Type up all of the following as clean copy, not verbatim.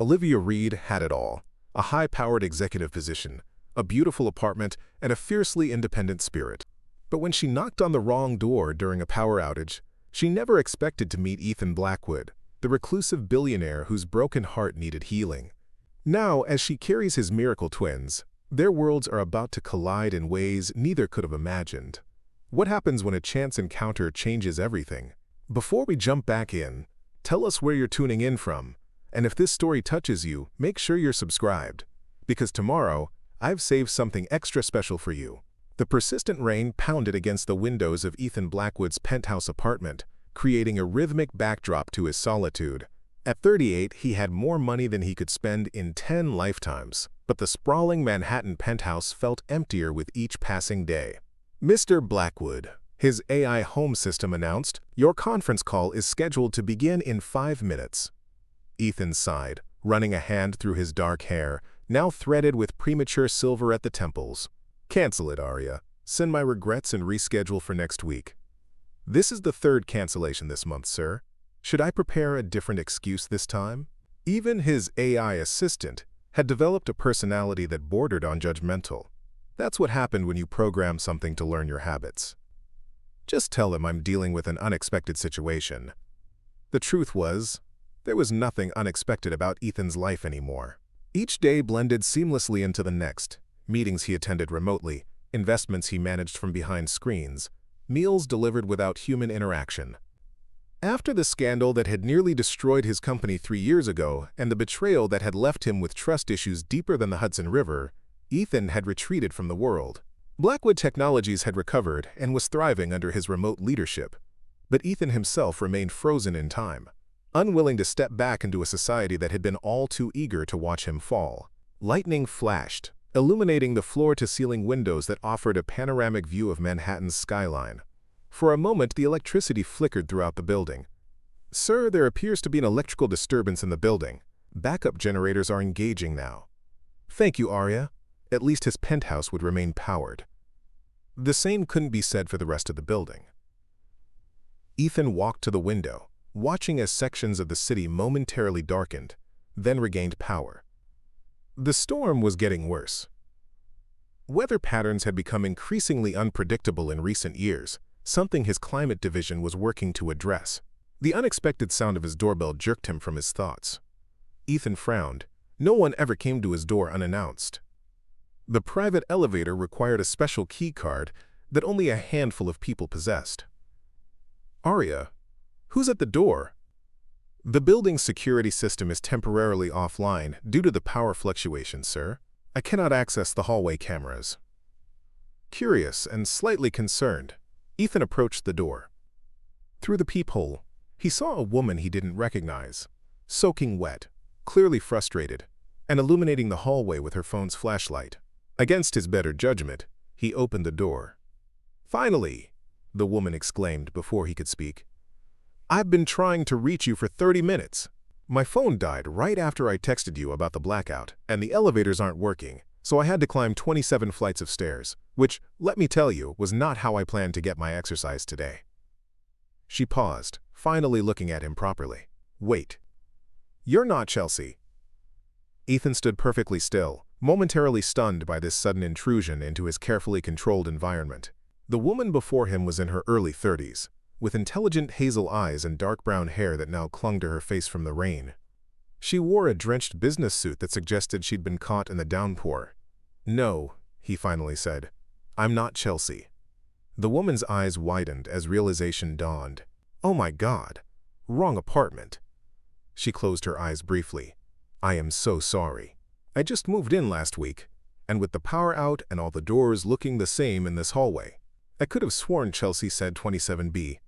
Olivia Reed had it all: a high-powered executive position, a beautiful apartment, and a fiercely independent spirit. But when she knocked on the wrong door during a power outage, she never expected to meet Ethan Blackwood, the reclusive billionaire whose broken heart needed healing. Now, as she carries his miracle twins, their worlds are about to collide in ways neither could have imagined. What happens when a chance encounter changes everything? Before we jump back in, tell us where you're tuning in from, and if this story touches you, make sure you're subscribed, because tomorrow, I've saved something extra special for you. The persistent rain pounded against the windows of Ethan Blackwood's penthouse apartment, creating a rhythmic backdrop to his solitude. At 38, he had more money than he could spend in 10 lifetimes, but the sprawling Manhattan penthouse felt emptier with each passing day. Mr. Blackwood, his AI home system announced, "Your conference call is scheduled to begin in 5 minutes." Ethan sighed, running a hand through his dark hair, now threaded with premature silver at the temples. "Cancel it, Arya. Send my regrets and reschedule for next week." "This is the third cancellation this month, sir. Should I prepare a different excuse this time?" Even his AI assistant had developed a personality that bordered on judgmental. That's what happened when you program something to learn your habits. "Just tell him I'm dealing with an unexpected situation." The truth was, there was nothing unexpected about Ethan's life anymore. Each day blended seamlessly into the next: meetings he attended remotely, investments he managed from behind screens, meals delivered without human interaction. After the scandal that had nearly destroyed his company 3 years ago and the betrayal that had left him with trust issues deeper than the Hudson River, Ethan had retreated from the world. Blackwood Technologies had recovered and was thriving under his remote leadership. But Ethan himself remained frozen in time, unwilling to step back into a society that had been all too eager to watch him fall. Lightning flashed, illuminating the floor-to-ceiling windows that offered a panoramic view of Manhattan's skyline. For a moment, the electricity flickered throughout the building. "Sir, there appears to be an electrical disturbance in the building. Backup generators are engaging now." "Thank you, Arya." At least his penthouse would remain powered. The same couldn't be said for the rest of the building. Ethan walked to the window, watching as sections of the city momentarily darkened, then regained power. The storm was getting worse. Weather patterns had become increasingly unpredictable in recent years, something his climate division was working to address. The unexpected sound of his doorbell jerked him from his thoughts. Ethan frowned. No one ever came to his door unannounced. The private elevator required a special key card that only a handful of people possessed. "Arya, who's at the door?" "The building's security system is temporarily offline due to the power fluctuations, sir. I cannot access the hallway cameras." Curious and slightly concerned, Ethan approached the door. Through the peephole, he saw a woman he didn't recognize, soaking wet, clearly frustrated, and illuminating the hallway with her phone's flashlight. Against his better judgment, he opened the door. "Finally!" the woman exclaimed before he could speak. "I've been trying to reach you for 30 minutes. My phone died right after I texted you about the blackout, and the elevators aren't working, so I had to climb 27 flights of stairs, which, let me tell you, was not how I planned to get my exercise today." She paused, finally looking at him properly. "Wait. You're not Chelsea." Ethan stood perfectly still, momentarily stunned by this sudden intrusion into his carefully controlled environment. The woman before him was in her early 30s, with intelligent hazel eyes and dark brown hair that now clung to her face from the rain. She wore a drenched business suit that suggested she'd been caught in the downpour. "No," he finally said, "I'm not Chelsea." The woman's eyes widened as realization dawned. "Oh my God, wrong apartment." She closed her eyes briefly. "I am so sorry. I just moved in last week, and with the power out and all the doors looking the same in this hallway, I could have sworn Chelsea said 27B.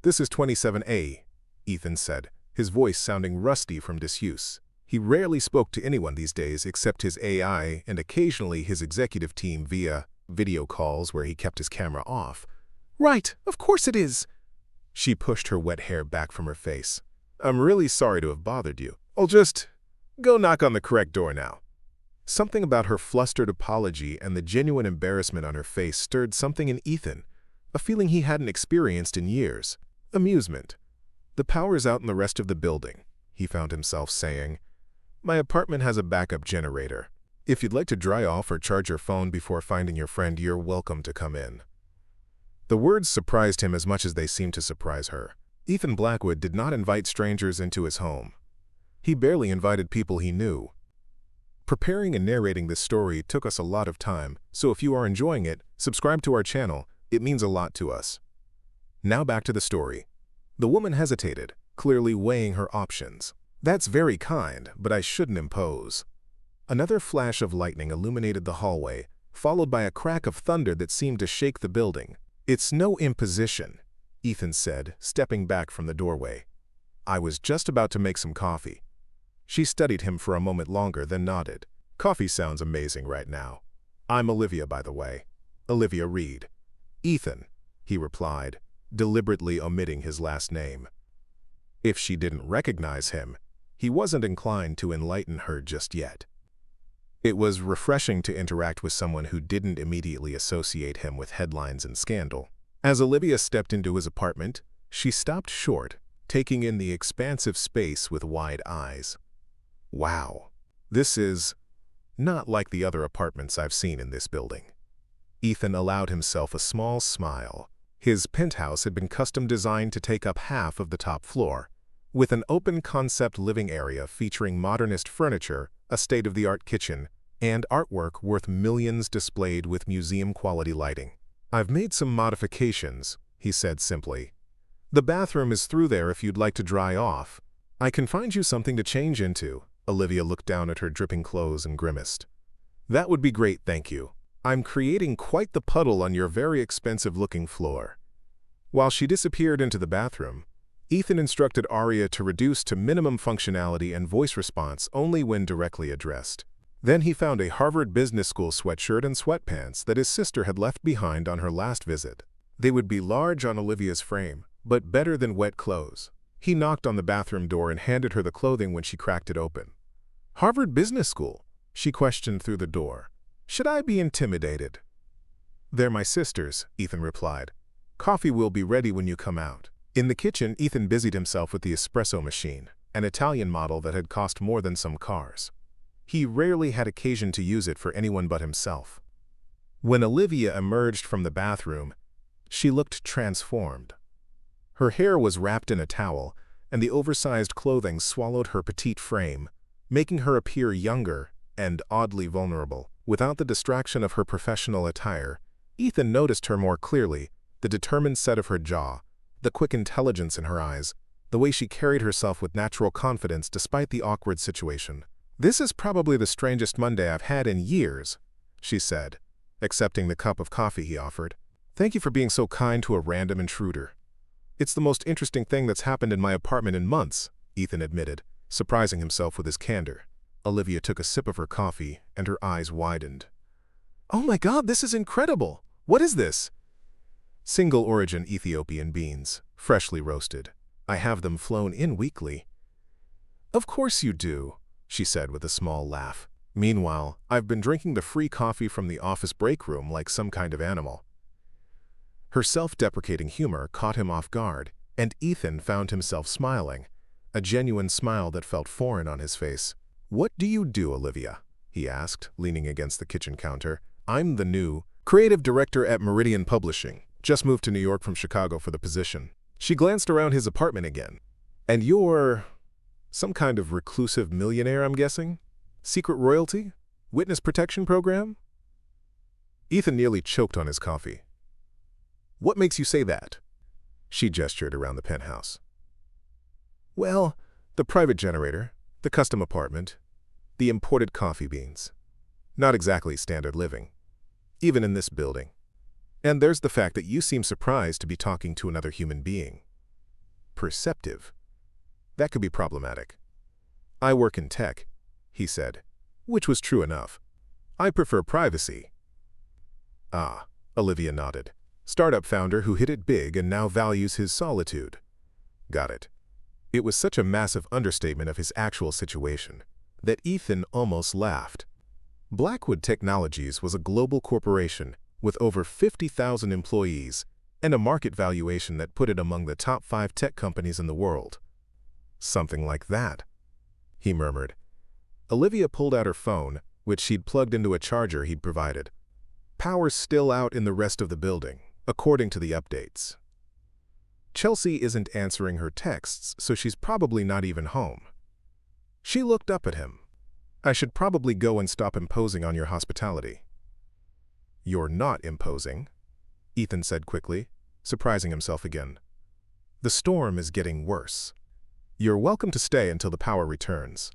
This is 27A, Ethan said, his voice sounding rusty from disuse. He rarely spoke to anyone these days except his AI and occasionally his executive team via video calls where he kept his camera off. "Right, of course it is." She pushed her wet hair back from her face. "I'm really sorry to have bothered you. I'll just go knock on the correct door now." Something about her flustered apology and the genuine embarrassment on her face stirred something in Ethan, a feeling he hadn't experienced in years. Amusement. "The power's out in the rest of the building," he found himself saying. My apartment has a backup generator. If you'd like to dry off or charge your phone before finding your friend, you're welcome to come in." The words surprised him as much as they seemed to surprise her. Ethan Blackwood did not invite strangers into his home. He barely invited people he knew. Preparing and narrating this story took us a lot of time, so if you are enjoying it, subscribe to our channel. It means a lot to us. Now back to the story. The woman hesitated, clearly weighing her options. "That's very kind, but I shouldn't impose." Another flash of lightning illuminated the hallway, followed by a crack of thunder that seemed to shake the building. "It's no imposition," Ethan said, stepping back from the doorway. "I was just about to make some coffee." She studied him for a moment longer, then nodded. "Coffee sounds amazing right now. I'm Olivia, by the way. Olivia Reed." "Ethan," he replied, deliberately omitting his last name. If she didn't recognize him, he wasn't inclined to enlighten her just yet. It was refreshing to interact with someone who didn't immediately associate him with headlines and scandal. As Olivia stepped into his apartment, she stopped short, taking in the expansive space with wide eyes. "Wow, this is not like the other apartments I've seen in this building." Ethan allowed himself a small smile. His penthouse had been custom designed to take up half of the top floor, with an open-concept living area featuring modernist furniture, a state-of-the-art kitchen, and artwork worth millions displayed with museum-quality lighting. "I've made some modifications," he said simply. "The bathroom is through there if you'd like to dry off. I can find you something to change into." Olivia looked down at her dripping clothes and grimaced. "That would be great, thank you. I'm creating quite the puddle on your very expensive-looking floor." While she disappeared into the bathroom, Ethan instructed Arya to reduce to minimum functionality and voice response only when directly addressed. Then he found a Harvard Business School sweatshirt and sweatpants that his sister had left behind on her last visit. They would be large on Olivia's frame, but better than wet clothes. He knocked on the bathroom door and handed her the clothing when she cracked it open. "Harvard Business School?" she questioned through the door. "Should I be intimidated?" "They're my sisters," Ethan replied. "Coffee will be ready when you come out." In the kitchen, Ethan busied himself with the espresso machine, an Italian model that had cost more than some cars. He rarely had occasion to use it for anyone but himself. When Olivia emerged from the bathroom, she looked transformed. Her hair was wrapped in a towel, and the oversized clothing swallowed her petite frame, making her appear younger and oddly vulnerable. Without the distraction of her professional attire, Ethan noticed her more clearly, the determined set of her jaw, the quick intelligence in her eyes, the way she carried herself with natural confidence despite the awkward situation. "This is probably the strangest Monday I've had in years," she said, accepting the cup of coffee he offered. "Thank you for being so kind to a random intruder." "It's the most interesting thing that's happened in my apartment in months," Ethan admitted, surprising himself with his candor. Olivia took a sip of her coffee, and her eyes widened. "Oh my God, this is incredible! What is this?" "Single-origin Ethiopian beans, freshly roasted. I have them flown in weekly." "Of course you do," she said with a small laugh. "Meanwhile, I've been drinking the free coffee from the office break room like some kind of animal." Her self-deprecating humor caught him off guard, and Ethan found himself smiling, a genuine smile that felt foreign on his face. "What do you do, Olivia?" he asked, leaning against the kitchen counter. "I'm the new creative director at Meridian Publishing. Just moved to New York from Chicago for the position." She glanced around his apartment again. "And you're some kind of reclusive millionaire, I'm guessing? Secret royalty? Witness protection program?" Ethan nearly choked on his coffee. "What makes you say that?" She gestured around the penthouse. "Well, the private generator, the custom apartment, the imported coffee beans. Not exactly standard living, even in this building. And there's the fact that you seem surprised to be talking to another human being. Perceptive. That could be problematic." "I work in tech," he said, which was true enough. "I prefer privacy." "Ah," Olivia nodded. "Startup founder who hit it big and now values his solitude." "Got it." It was such a massive understatement of his actual situation that Ethan almost laughed. Blackwood Technologies was a global corporation with over 50,000 employees and a market valuation that put it among the top 5 tech companies in the world. "Something like that," he murmured. Olivia pulled out her phone, which she'd plugged into a charger he'd provided. Power's still out in the rest of the building, according to the updates. Chelsea isn't answering her texts, so she's probably not even home. She looked up at him. I should probably go and stop imposing on your hospitality. You're not imposing, Ethan said quickly, surprising himself again. The storm is getting worse. You're welcome to stay until the power returns.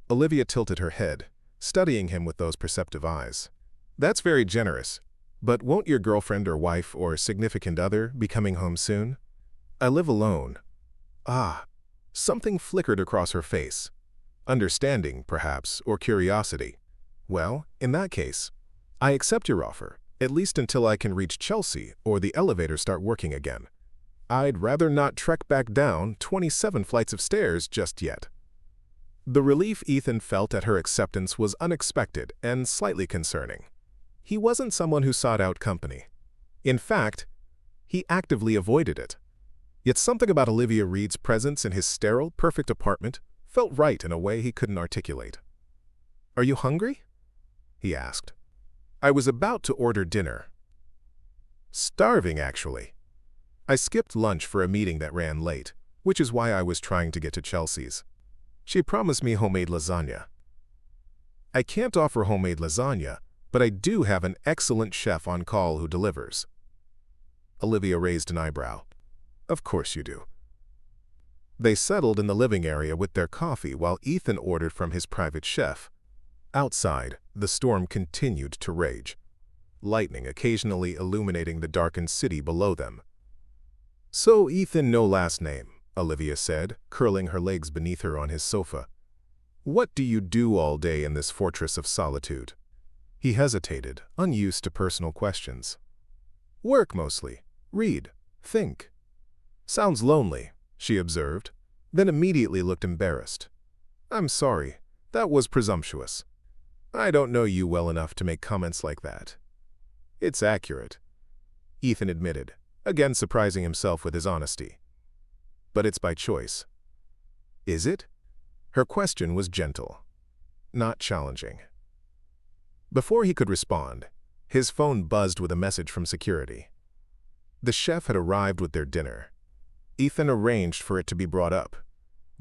Olivia tilted her head, studying him with those perceptive eyes. That's very generous, but won't your girlfriend or wife or significant other be coming home soon? I live alone. Ah, something flickered across her face. Understanding, perhaps, or curiosity. Well, in that case, I accept your offer, at least until I can reach Chelsea or the elevator start working again. I'd rather not trek back down 27 flights of stairs just yet. The relief Ethan felt at her acceptance was unexpected and slightly concerning. He wasn't someone who sought out company. In fact, he actively avoided it. Yet something about Olivia Reed's presence in his sterile, perfect apartment felt right in a way he couldn't articulate. Are you hungry? He asked. I was about to order dinner. Starving, actually. I skipped lunch for a meeting that ran late, which is why I was trying to get to Chelsea's. She promised me homemade lasagna. I can't offer homemade lasagna, but I do have an excellent chef on call who delivers. Olivia raised an eyebrow. Of course you do. They settled in the living area with their coffee while Ethan ordered from his private chef. Outside, the storm continued to rage, lightning occasionally illuminating the darkened city below them. So Ethan, no last name, Olivia said, curling her legs beneath her on his sofa. What do you do all day in this fortress of solitude? He hesitated, unused to personal questions. Work mostly. Read. Think. Sounds lonely, she observed, then immediately looked embarrassed. I'm sorry, that was presumptuous. I don't know you well enough to make comments like that. It's accurate, Ethan admitted, again surprising himself with his honesty. But it's by choice. Is it? Her question was gentle, not challenging. Before he could respond, his phone buzzed with a message from security. The chef had arrived with their dinner. Ethan arranged for it to be brought up,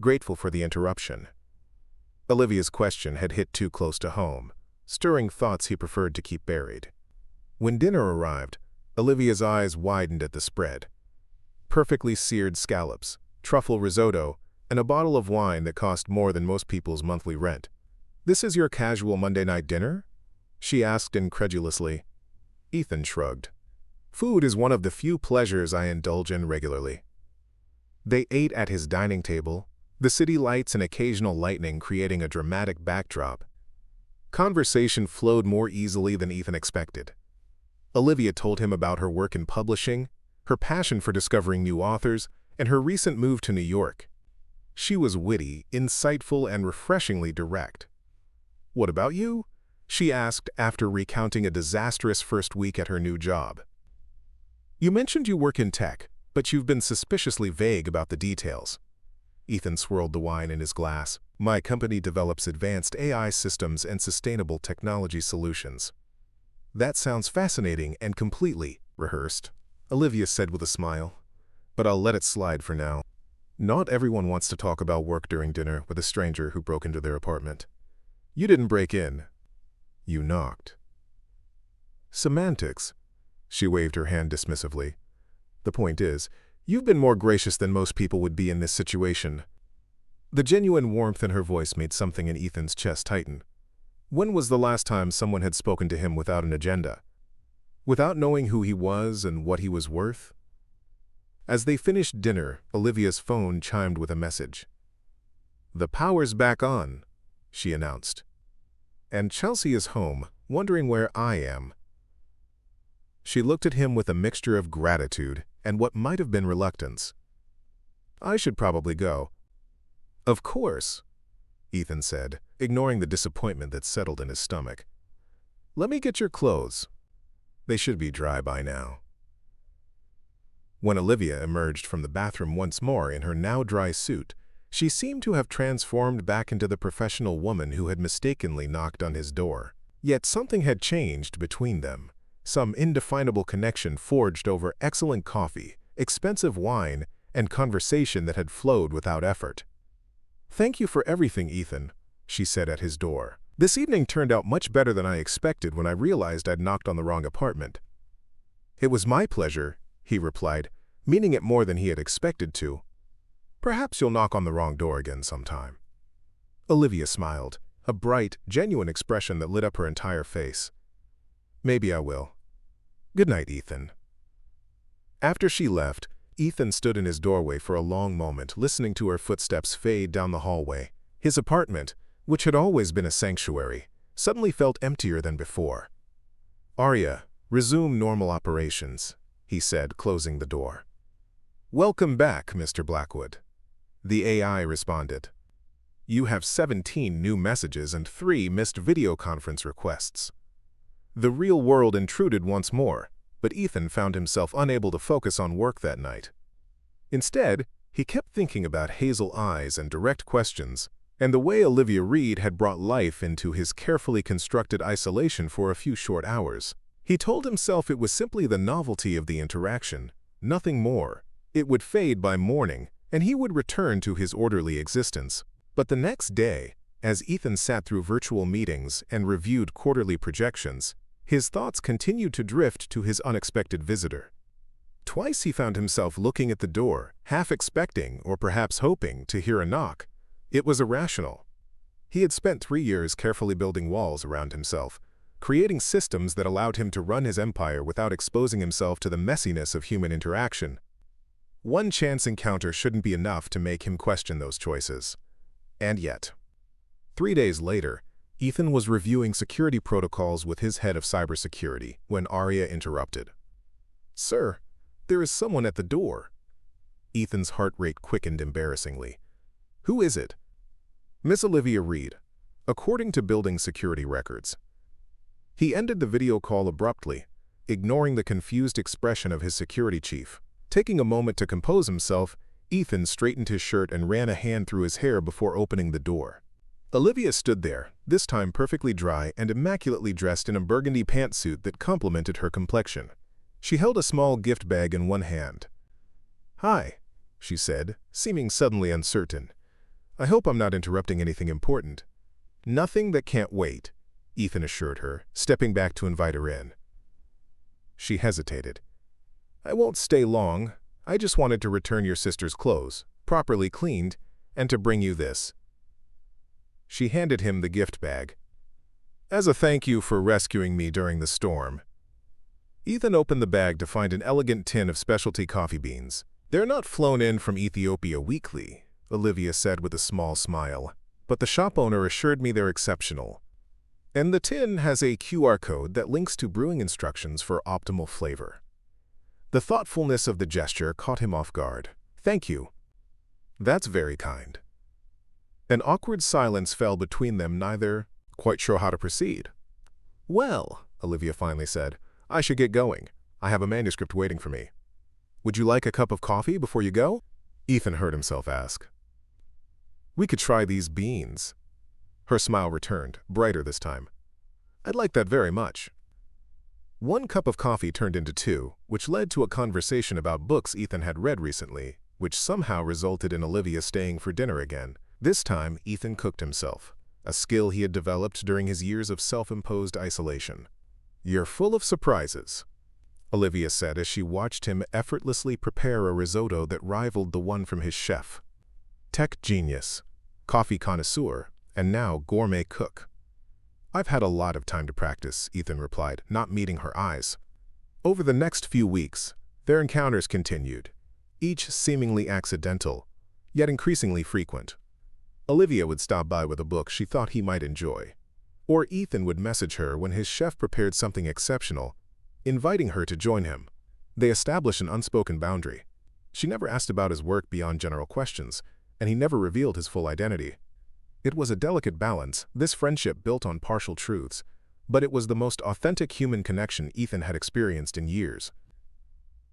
grateful for the interruption. Olivia's question had hit too close to home, stirring thoughts he preferred to keep buried. When dinner arrived, Olivia's eyes widened at the spread. Perfectly seared scallops, truffle risotto, and a bottle of wine that cost more than most people's monthly rent. This is your casual Monday night dinner? She asked incredulously. Ethan shrugged. Food is one of the few pleasures I indulge in regularly. They ate at his dining table, the city lights and occasional lightning creating a dramatic backdrop. Conversation flowed more easily than Ethan expected. Olivia told him about her work in publishing, her passion for discovering new authors, and her recent move to New York. She was witty, insightful, and refreshingly direct. What about you? She asked after recounting a disastrous first week at her new job. You mentioned you work in tech, but you've been suspiciously vague about the details. Ethan swirled the wine in his glass. My company develops advanced AI systems and sustainable technology solutions. That sounds fascinating and completely rehearsed, Olivia said with a smile. But I'll let it slide for now. Not everyone wants to talk about work during dinner with a stranger who broke into their apartment. You didn't break in. You knocked. Semantics. She waved her hand dismissively. The point is, you've been more gracious than most people would be in this situation. The genuine warmth in her voice made something in Ethan's chest tighten. When was the last time someone had spoken to him without an agenda? Without knowing who he was and what he was worth? As they finished dinner, Olivia's phone chimed with a message. The power's back on, she announced. And Chelsea is home, wondering where I am. She looked at him with a mixture of gratitude and what might have been reluctance. I should probably go. Of course, Ethan said, ignoring the disappointment that settled in his stomach. Let me get your clothes. They should be dry by now. When Olivia emerged from the bathroom once more in her now dry suit, She seemed to have transformed back into the professional woman who had mistakenly knocked on his door. Yet something had changed between them. Some indefinable connection forged over excellent coffee, expensive wine, and conversation that had flowed without effort. "Thank you for everything, Ethan," she said at his door. "This evening turned out much better than I expected when I realized I'd knocked on the wrong apartment." "It was my pleasure," he replied, meaning it more than he had expected to. "Perhaps you'll knock on the wrong door again sometime." Olivia smiled, a bright, genuine expression that lit up her entire face. "Maybe I will. Good night, Ethan." After she left, Ethan stood in his doorway for a long moment, listening to her footsteps fade down the hallway. His apartment, which had always been a sanctuary, suddenly felt emptier than before. "Arya, resume normal operations," he said, closing the door. "Welcome back, Mr. Blackwood," the AI responded. "You have 17 new messages and 3 missed video conference requests." The real world intruded once more, but Ethan found himself unable to focus on work that night. Instead, he kept thinking about hazel eyes and direct questions, and the way Olivia Reed had brought life into his carefully constructed isolation for a few short hours. He told himself it was simply the novelty of the interaction, nothing more. It would fade by morning, and he would return to his orderly existence. But the next day, as Ethan sat through virtual meetings and reviewed quarterly projections, his thoughts continued to drift to his unexpected visitor. Twice he found himself looking at the door, half expecting or perhaps hoping to hear a knock. It was irrational. He had spent 3 years carefully building walls around himself, creating systems that allowed him to run his empire without exposing himself to the messiness of human interaction. One chance encounter shouldn't be enough to make him question those choices. And yet, 3 days later, Ethan was reviewing security protocols with his head of cybersecurity when Arya interrupted. "Sir, there is someone at the door." Ethan's heart rate quickened embarrassingly. "Who is it?" "Miss Olivia Reed, according to building security records." He ended the video call abruptly, ignoring the confused expression of his security chief. Taking a moment to compose himself, Ethan straightened his shirt and ran a hand through his hair before opening the door. Olivia stood there, this time perfectly dry and immaculately dressed in a burgundy pantsuit that complemented her complexion. She held a small gift bag in one hand. "Hi," she said, seeming suddenly uncertain. "I hope I'm not interrupting anything important." "Nothing that can't wait," Ethan assured her, stepping back to invite her in. She hesitated. "I won't stay long. I just wanted to return your sister's clothes, properly cleaned, and to bring you this." She handed him the gift bag. "As a thank you for rescuing me during the storm." Ethan opened the bag to find an elegant tin of specialty coffee beans. "They're not flown in from Ethiopia weekly," Olivia said with a small smile, "but the shop owner assured me they're exceptional. And the tin has a QR code that links to brewing instructions for optimal flavor." The thoughtfulness of the gesture caught him off guard. "Thank you." "That's very kind." An awkward silence fell between them, neither quite sure how to proceed. "Well," Olivia finally said, "I should get going. I have a manuscript waiting for me." "Would you like a cup of coffee before you go?" Ethan heard himself ask. "We could try these beans." Her smile returned, brighter this time. "I'd like that very much." 1 cup of coffee turned into 2, which led to a conversation about books Ethan had read recently, which somehow resulted in Olivia staying for dinner again. This time, Ethan cooked himself, a skill he had developed during his years of self-imposed isolation. "You're full of surprises," Olivia said as she watched him effortlessly prepare a risotto that rivaled the one from his chef. Tech genius, coffee connoisseur, and now gourmet cook. "I've had a lot of time to practice," Ethan replied, not meeting her eyes. Over the next few weeks, their encounters continued, each seemingly accidental, yet increasingly frequent. Olivia would stop by with a book she thought he might enjoy, or Ethan would message her when his chef prepared something exceptional, inviting her to join him. They established an unspoken boundary. She never asked about his work beyond general questions, and he never revealed his full identity. It was a delicate balance, this friendship built on partial truths, but it was the most authentic human connection Ethan had experienced in years.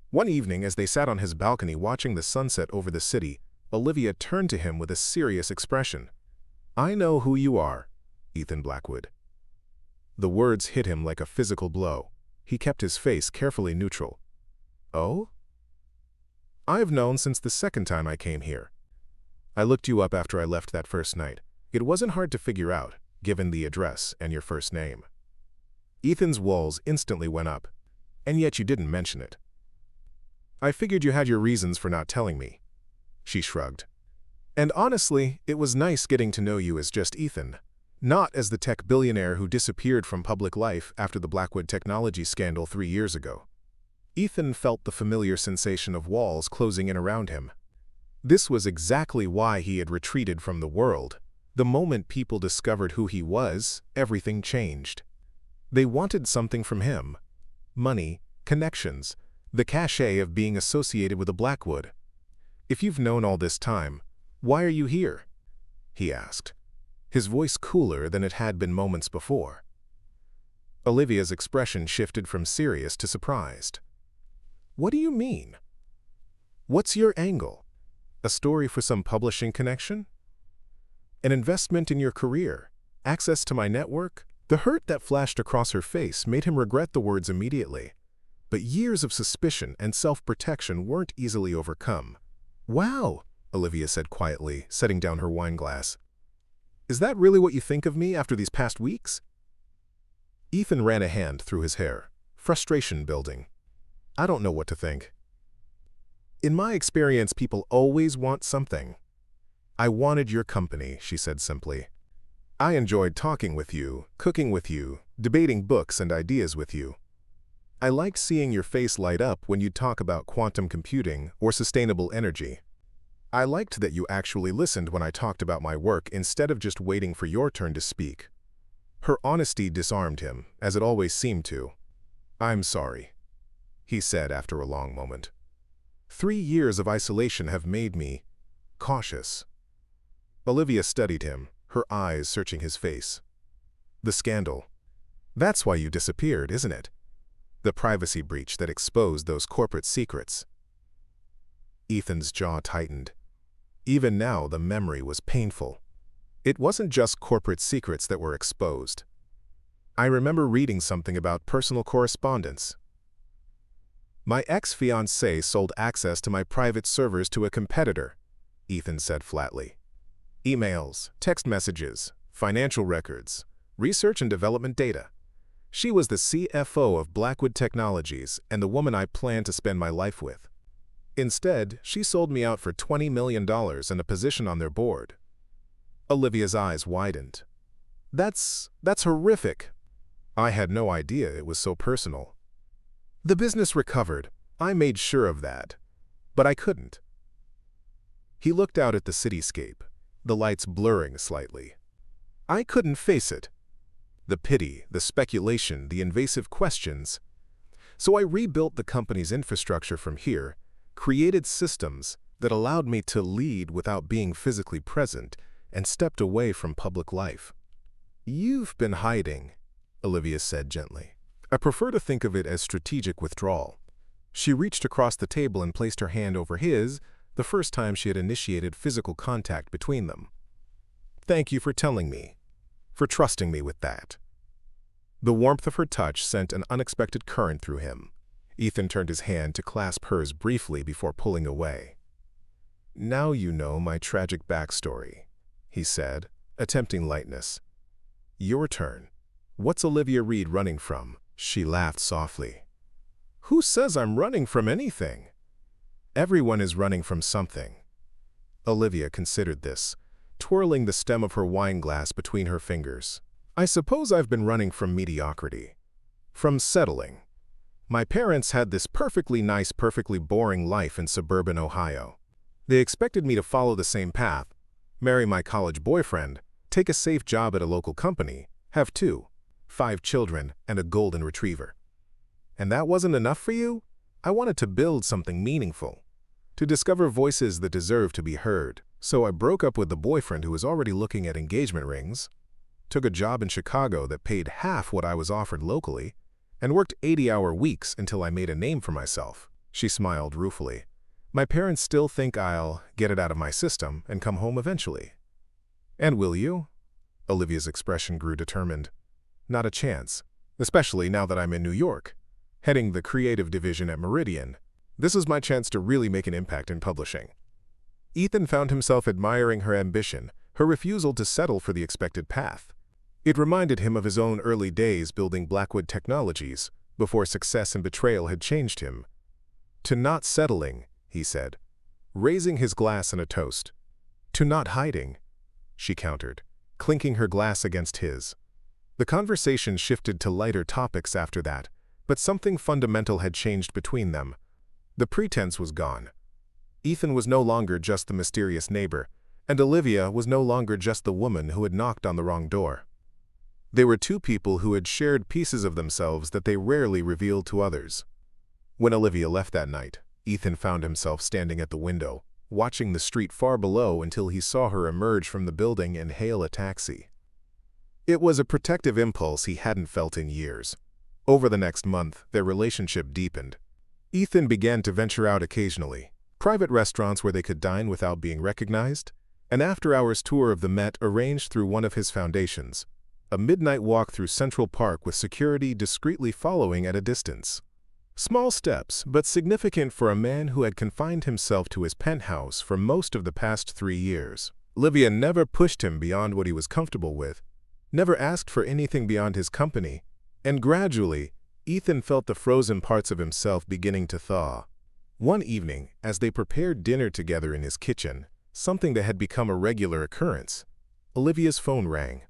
One evening, as they sat on his balcony watching the sunset over the city, Olivia turned to him with a serious expression. "I know who you are, Ethan Blackwood." The words hit him like a physical blow. He kept his face carefully neutral. "Oh? I've known since the second time I came here. I looked you up after I left that first night. It wasn't hard to figure out, given the address and your first name." Ethan's walls instantly went up. "And yet you didn't mention it." "I figured you had your reasons for not telling me." She shrugged. "And honestly, it was nice getting to know you as just Ethan, not as the tech billionaire who disappeared from public life after the Blackwood technology scandal 3 years ago." Ethan felt the familiar sensation of walls closing in around him. This was exactly why he had retreated from the world. The moment people discovered who he was, everything changed. They wanted something from him. Money, connections, the cachet of being associated with a Blackwood. "If you've known all this time, why are you here?" he asked, his voice cooler than it had been moments before. Olivia's expression shifted from serious to surprised. "What do you mean? What's your angle? A story for some publishing connection? An investment in your career? Access to my network?" The hurt that flashed across her face made him regret the words immediately. But years of suspicion and self-protection weren't easily overcome. "Wow," Olivia said quietly, setting down her wine glass. "Is that really what you think of me after these past weeks?" Ethan ran a hand through his hair, frustration building. "I don't know what to think. In my experience, people always want something." "I wanted your company," she said simply. "I enjoyed talking with you, cooking with you, debating books and ideas with you. I liked seeing your face light up when you'd talk about quantum computing or sustainable energy. I liked that you actually listened when I talked about my work instead of just waiting for your turn to speak." Her honesty disarmed him, as it always seemed to. "I'm sorry," he said after a long moment. 3 years of isolation have made me cautious." Olivia studied him, her eyes searching his face. "The scandal. That's why you disappeared, isn't it? The privacy breach that exposed those corporate secrets." Ethan's jaw tightened. Even now, the memory was painful. It wasn't just corporate secrets that were exposed. "I remember reading something about personal correspondence. My ex-fiancé sold access to my private servers to a competitor," Ethan said flatly. "Emails, text messages, financial records, research and development data. She was the CFO of Blackwood Technologies and the woman I planned to spend my life with. Instead, she sold me out for $20 million and a position on their board." Olivia's eyes widened. That's horrific." "I had no idea it was so personal." "The business recovered. I made sure of that. But I couldn't." He looked out at the cityscape, the lights blurring slightly. "I couldn't face it. The pity, the speculation, the invasive questions. So I rebuilt the company's infrastructure from here, created systems that allowed me to lead without being physically present, and stepped away from public life." "You've been hiding," Olivia said gently. "I prefer to think of it as strategic withdrawal." She reached across the table and placed her hand over his, the first time she had initiated physical contact between them. "Thank you for telling me, for trusting me with that." The warmth of her touch sent an unexpected current through him. Ethan turned his hand to clasp hers briefly before pulling away. "Now you know my tragic backstory," he said, attempting lightness. "Your turn. What's Olivia Reed running from?" She laughed softly. "Who says I'm running from anything?" "Everyone is running from something." Olivia considered this, twirling the stem of her wine glass between her fingers. "I suppose I've been running from mediocrity. From settling. My parents had this perfectly nice, perfectly boring life in suburban Ohio. They expected me to follow the same path, marry my college boyfriend, take a safe job at a local company, have 5 children, and a golden retriever. And that wasn't enough for you? I wanted to build something meaningful, to discover voices that deserve to be heard. So I broke up with the boyfriend who was already looking at engagement rings, took a job in Chicago that paid half what I was offered locally, and worked 80-hour weeks until I made a name for myself." She smiled ruefully. My parents still think I'll get it out of my system and come home eventually. And will you? Olivia's expression grew determined. Not a chance, especially now that I'm in New York, heading the creative division at Meridian. This is my chance to really make an impact in publishing. Ethan found himself admiring her ambition, her refusal to settle for the expected path. It reminded him of his own early days building Blackwood Technologies, before success and betrayal had changed him. To not settling, he said, raising his glass in a toast. To not hiding, she countered, clinking her glass against his. The conversation shifted to lighter topics after that, but something fundamental had changed between them. The pretense was gone. Ethan was no longer just the mysterious neighbor, and Olivia was no longer just the woman who had knocked on the wrong door. They were two people who had shared pieces of themselves that they rarely revealed to others. When Olivia left that night, Ethan found himself standing at the window, watching the street far below until he saw her emerge from the building and hail a taxi. It was a protective impulse he hadn't felt in years. Over the next month, their relationship deepened. Ethan began to venture out occasionally, private restaurants where they could dine without being recognized, an after-hours tour of the Met arranged through one of his foundations, a midnight walk through Central Park with security discreetly following at a distance. Small steps, but significant for a man who had confined himself to his penthouse for most of the past 3 years. Olivia never pushed him beyond what he was comfortable with, never asked for anything beyond his company, and gradually, Ethan felt the frozen parts of himself beginning to thaw. One evening, as they prepared dinner together in his kitchen, something that had become a regular occurrence, Olivia's phone rang.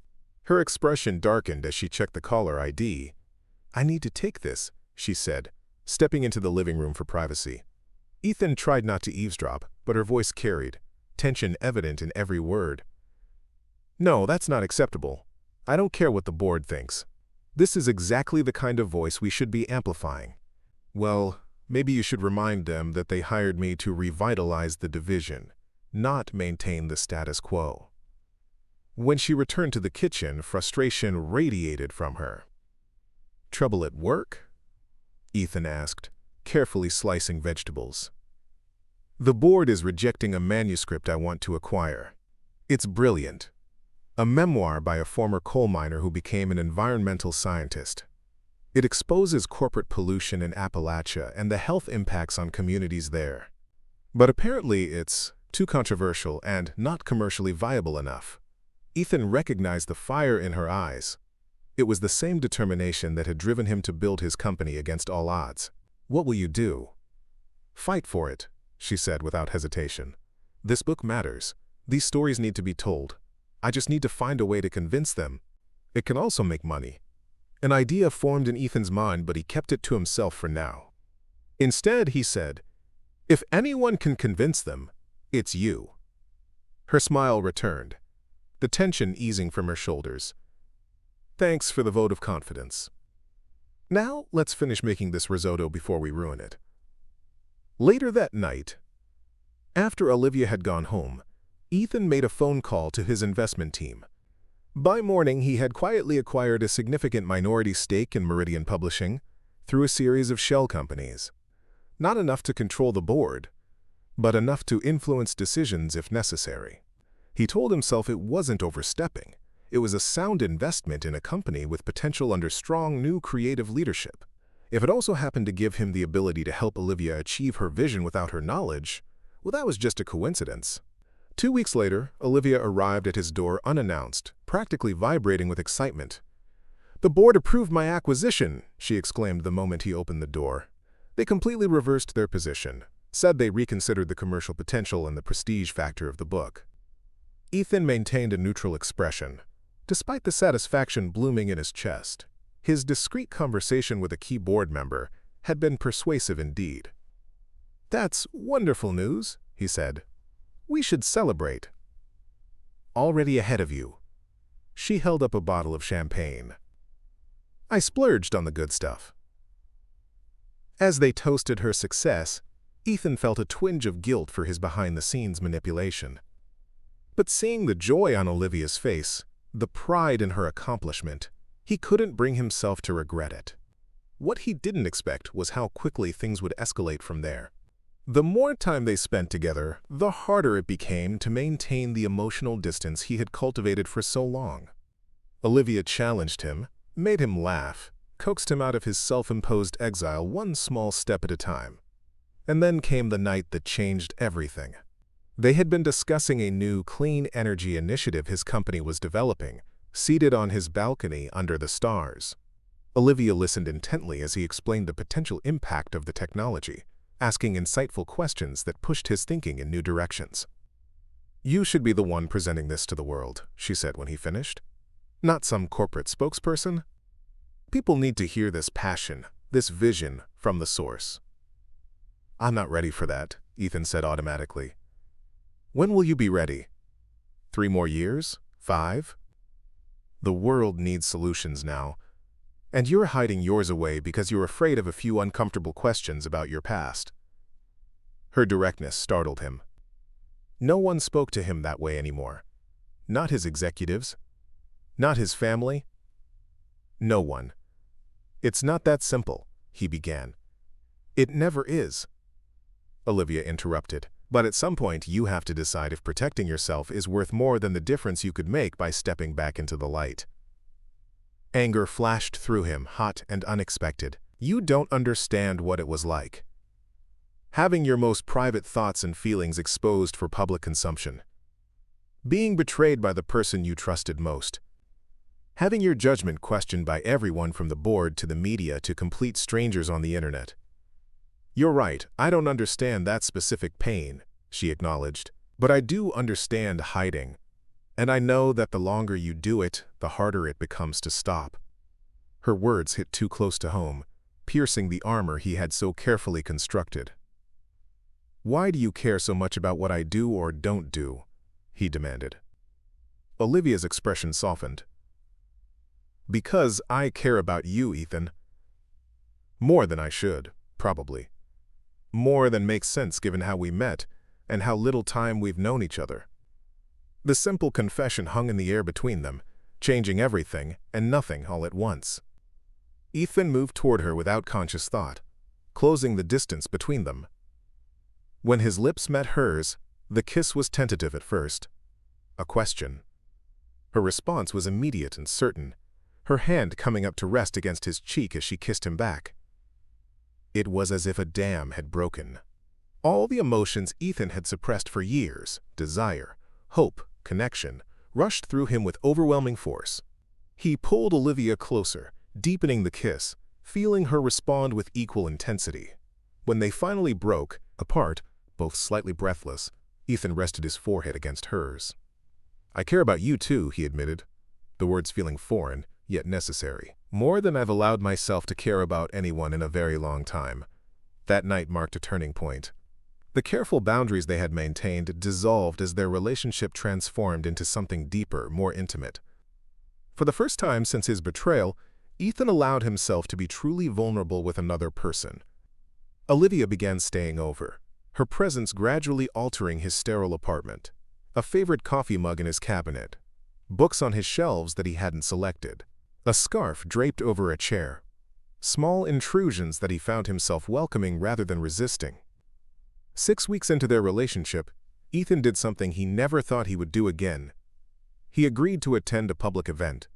Her expression darkened as she checked the caller ID. "I need to take this," she said, stepping into the living room for privacy. Ethan tried not to eavesdrop, but her voice carried, tension evident in every word. "No, that's not acceptable. I don't care what the board thinks. This is exactly the kind of voice we should be amplifying." "Well, maybe you should remind them that they hired me to revitalize the division, not maintain the status quo." When she returned to the kitchen, frustration radiated from her. "Trouble at work?" Ethan asked, carefully slicing vegetables. "The board is rejecting a manuscript I want to acquire. It's brilliant. A memoir by a former coal miner who became an environmental scientist. It exposes corporate pollution in Appalachia and the health impacts on communities there. But apparently it's too controversial and not commercially viable enough." Ethan recognized the fire in her eyes. It was the same determination that had driven him to build his company against all odds. "What will you do?" "Fight for it," she said without hesitation. "This book matters. These stories need to be told. I just need to find a way to convince them. It can also make money." An idea formed in Ethan's mind, but he kept it to himself for now. Instead, he said, "If anyone can convince them, it's you." Her smile returned, the tension easing from her shoulders. "Thanks for the vote of confidence. Now, let's finish making this risotto before we ruin it." Later that night, after Olivia had gone home, Ethan made a phone call to his investment team. By morning, he had quietly acquired a significant minority stake in Meridian Publishing through a series of shell companies. Not enough to control the board, but enough to influence decisions if necessary. He told himself it wasn't overstepping. It was a sound investment in a company with potential under strong new creative leadership. If it also happened to give him the ability to help Olivia achieve her vision without her knowledge, well, that was just a coincidence. 2 weeks later, Olivia arrived at his door unannounced, practically vibrating with excitement. "The board approved my acquisition," she exclaimed the moment he opened the door. They completely reversed their position, said they reconsidered the commercial potential and the prestige factor of the book. Ethan maintained a neutral expression, despite the satisfaction blooming in his chest. His discreet conversation with a key board member had been persuasive indeed. "That's wonderful news," he said. "We should celebrate." "Already ahead of you." She held up a bottle of champagne. "I splurged on the good stuff." As they toasted her success, Ethan felt a twinge of guilt for his behind-the-scenes manipulation. But seeing the joy on Olivia's face, the pride in her accomplishment, he couldn't bring himself to regret it. What he didn't expect was how quickly things would escalate from there. The more time they spent together, the harder it became to maintain the emotional distance he had cultivated for so long. Olivia challenged him, made him laugh, coaxed him out of his self-imposed exile one small step at a time. And then came the night that changed everything. They had been discussing a new clean energy initiative his company was developing, seated on his balcony under the stars. Olivia listened intently as he explained the potential impact of the technology, asking insightful questions that pushed his thinking in new directions. "You should be the one presenting this to the world," she said when he finished. "Not some corporate spokesperson. People need to hear this passion, this vision from the source." "I'm not ready for that," Ethan said automatically. "When will you be ready? 3 more years? 5? The world needs solutions now, and you're hiding yours away because you're afraid of a few uncomfortable questions about your past." Her directness startled him. No one spoke to him that way anymore. Not his executives. Not his family. No one. "It's not that simple," he began. "It never is." Olivia interrupted. "But at some point you have to decide if protecting yourself is worth more than the difference you could make by stepping back into the light." Anger flashed through him, hot and unexpected. "You don't understand what it was like. Having your most private thoughts and feelings exposed for public consumption. Being betrayed by the person you trusted most. Having your judgment questioned by everyone from the board to the media to complete strangers on the internet." "You're right, I don't understand that specific pain," she acknowledged. "But I do understand hiding. And I know that the longer you do it, the harder it becomes to stop." Her words hit too close to home, piercing the armor he had so carefully constructed. "Why do you care so much about what I do or don't do?" he demanded. Olivia's expression softened. "Because I care about you, Ethan. More than I should, probably. More than makes sense given how we met and how little time we've known each other." The simple confession hung in the air between them, changing everything and nothing all at once. Ethan moved toward her without conscious thought, closing the distance between them. When his lips met hers, the kiss was tentative at first. A question. Her response was immediate and certain, her hand coming up to rest against his cheek as she kissed him back. It was as if a dam had broken. All the emotions Ethan had suppressed for years, desire, hope, connection, rushed through him with overwhelming force. He pulled Olivia closer, deepening the kiss, feeling her respond with equal intensity. When they finally broke, apart, both slightly breathless, Ethan rested his forehead against hers. "I care about you too," he admitted, the words feeling foreign, yet necessary. "More than I've allowed myself to care about anyone in a very long time." That night marked a turning point. The careful boundaries they had maintained dissolved as their relationship transformed into something deeper, more intimate. For the first time since his betrayal, Ethan allowed himself to be truly vulnerable with another person. Olivia began staying over, her presence gradually altering his sterile apartment. A favorite coffee mug in his cabinet, books on his shelves that he hadn't selected, a scarf draped over a chair. Small intrusions that he found himself welcoming rather than resisting. 6 weeks into their relationship, Ethan did something he never thought he would do again. He agreed to attend a public event.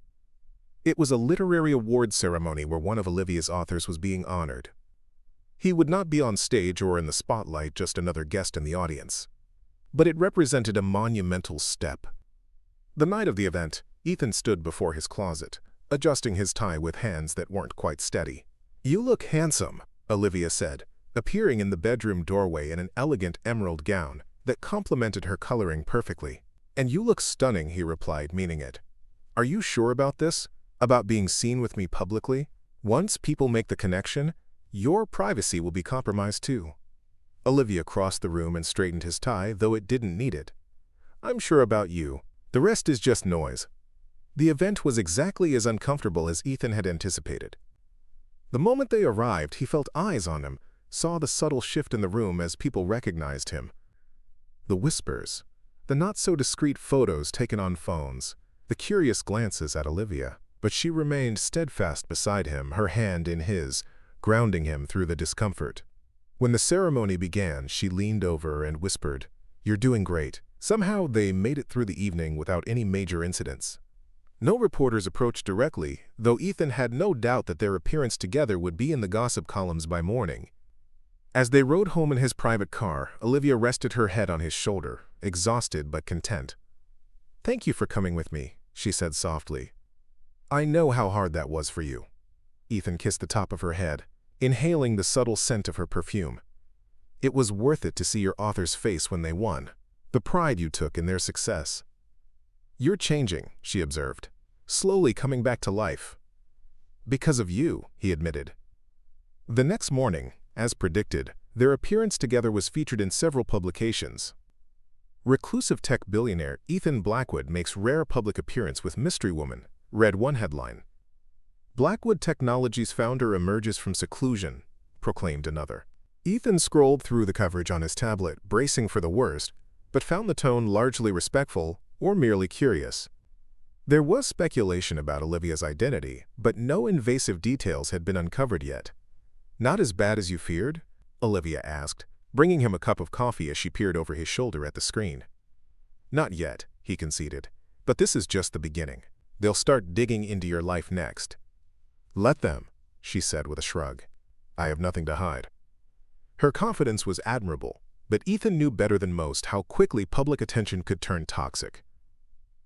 It was a literary award ceremony where one of Olivia's authors was being honored. He would not be on stage or in the spotlight, just another guest in the audience. But it represented a monumental step. The night of the event, Ethan stood before his closet, adjusting his tie with hands that weren't quite steady. "You look handsome," Olivia said, appearing in the bedroom doorway in an elegant emerald gown that complemented her coloring perfectly. "And you look stunning," he replied, meaning it. "Are you sure about this? About being seen with me publicly? Once people make the connection, your privacy will be compromised too." Olivia crossed the room and straightened his tie, though it didn't need it. "I'm sure about you. The rest is just noise." The event was exactly as uncomfortable as Ethan had anticipated. The moment they arrived, he felt eyes on him, saw the subtle shift in the room as people recognized him. The whispers, the not-so-discreet photos taken on phones, the curious glances at Olivia. But she remained steadfast beside him, her hand in his, grounding him through the discomfort. When the ceremony began, she leaned over and whispered, "You're doing great." Somehow, they made it through the evening without any major incidents. No reporters approached directly, though Ethan had no doubt that their appearance together would be in the gossip columns by morning. As they rode home in his private car, Olivia rested her head on his shoulder, exhausted but content. "Thank you for coming with me," she said softly. "I know how hard that was for you." Ethan kissed the top of her head, inhaling the subtle scent of her perfume. "It was worth it to see your author's face when they won, the pride you took in their success." "You're changing," she observed, slowly coming back to life. "Because of you," he admitted. The next morning, as predicted, their appearance together was featured in several publications. Reclusive tech billionaire Ethan Blackwood makes rare public appearance with mystery woman, read one headline. Blackwood Technologies founder emerges from seclusion, proclaimed another. Ethan scrolled through the coverage on his tablet, bracing for the worst, but found the tone largely respectful or merely curious. There was speculation about Olivia's identity, but no invasive details had been uncovered yet. "Not as bad as you feared?" Olivia asked, bringing him a cup of coffee as she peered over his shoulder at the screen. "Not yet," he conceded, "but this is just the beginning. They'll start digging into your life next." "Let them," she said with a shrug. "I have nothing to hide." Her confidence was admirable, but Ethan knew better than most how quickly public attention could turn toxic.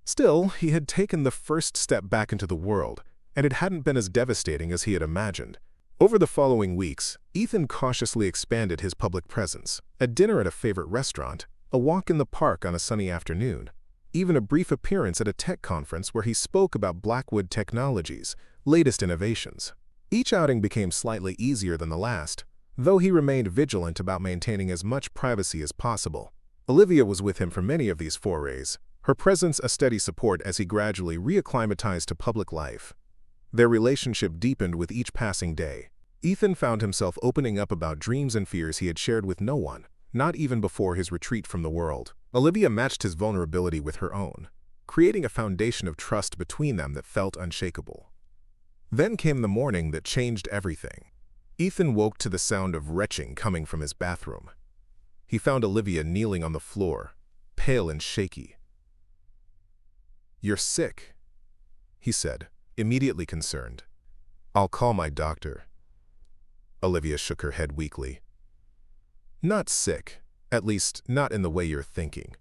Still, he had taken the first step back into the world, and it hadn't been as devastating as he had imagined. Over the following weeks, Ethan cautiously expanded his public presence, a dinner at a favorite restaurant, a walk in the park on a sunny afternoon, even a brief appearance at a tech conference where he spoke about Blackwood Technologies' latest innovations. Each outing became slightly easier than the last, though he remained vigilant about maintaining as much privacy as possible. Olivia was with him for many of these forays, her presence a steady support as he gradually reacclimatized to public life. Their relationship deepened with each passing day. Ethan found himself opening up about dreams and fears he had shared with no one, not even before his retreat from the world. Olivia matched his vulnerability with her own, creating a foundation of trust between them that felt unshakable. Then came the morning that changed everything. Ethan woke to the sound of retching coming from his bathroom. He found Olivia kneeling on the floor, pale and shaky. "You're sick," he said, immediately concerned. "I'll call my doctor." Olivia shook her head weakly. "Not sick, at least not in the way you're thinking."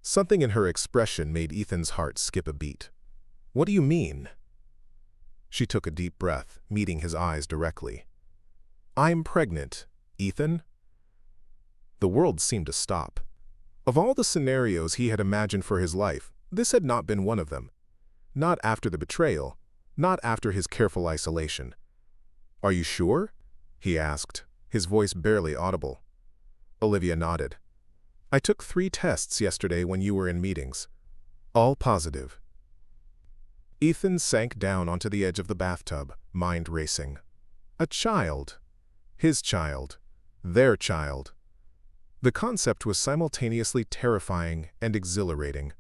Something in her expression made Ethan's heart skip a beat. "What do you mean?" She took a deep breath, meeting his eyes directly. "I'm pregnant, Ethan." The world seemed to stop. Of all the scenarios he had imagined for his life, this had not been one of them. Not after the betrayal, not after his careful isolation. "Are you sure?" he asked, his voice barely audible. Olivia nodded. "I took 3 tests yesterday when you were in meetings. All positive." Ethan sank down onto the edge of the bathtub, mind racing. A child. His child. Their child. The concept was simultaneously terrifying and exhilarating.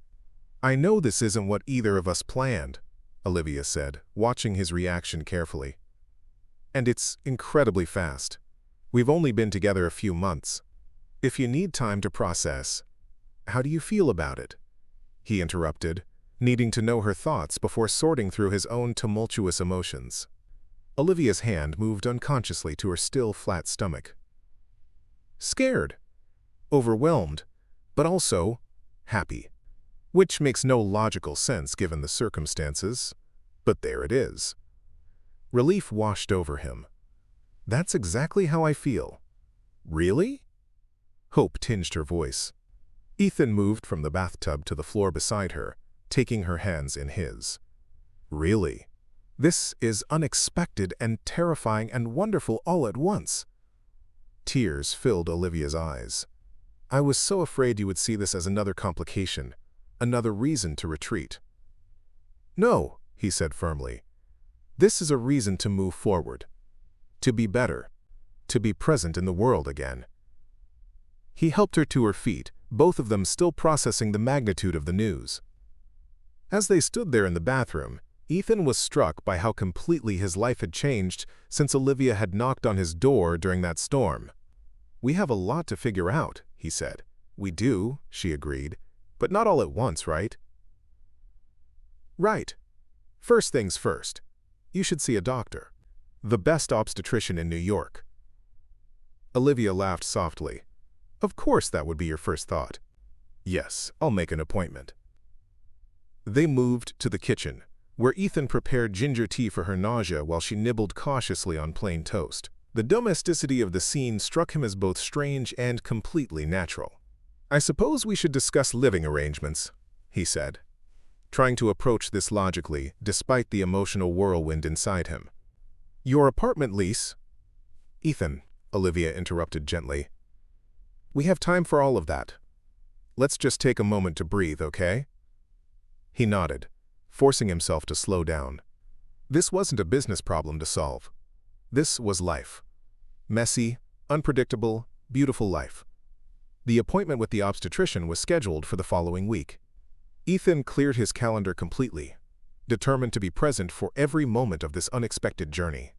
"I know this isn't what either of us planned," Olivia said, watching his reaction carefully. "And it's incredibly fast. We've only been together a few months. If you need time to process, how do you feel about it?" he interrupted, needing to know her thoughts before sorting through his own tumultuous emotions. Olivia's hand moved unconsciously to her still, flat stomach. "Scared. Overwhelmed. But also happy. Which makes no logical sense given the circumstances. But there it is." Relief washed over him. "That's exactly how I feel." "Really?" Hope tinged her voice. Ethan moved from the bathtub to the floor beside her, taking her hands in his. "Really? This is unexpected and terrifying and wonderful all at once." Tears filled Olivia's eyes. "I was so afraid you would see this as another complication, another reason to retreat." "No," he said firmly. "This is a reason to move forward. To be better. To be present in the world again." He helped her to her feet, both of them still processing the magnitude of the news. As they stood there in the bathroom, Ethan was struck by how completely his life had changed since Olivia had knocked on his door during that storm. We have a lot to figure out, he said. We do, she agreed. But not all at once, right? Right. First things first. You should see a doctor. The best obstetrician in New York. Olivia laughed softly. Of course that would be your first thought. Yes, I'll make an appointment. They moved to the kitchen, where Ethan prepared ginger tea for her nausea while she nibbled cautiously on plain toast. The domesticity of the scene struck him as both strange and completely natural. I suppose we should discuss living arrangements, he said, trying to approach this logically despite the emotional whirlwind inside him. Your apartment lease? Ethan, Olivia interrupted gently. We have time for all of that. Let's just take a moment to breathe, okay? He nodded, forcing himself to slow down. This wasn't a business problem to solve. This was life. Messy, unpredictable, beautiful life. The appointment with the obstetrician was scheduled for the following week. Ethan cleared his calendar completely, determined to be present for every moment of this unexpected journey.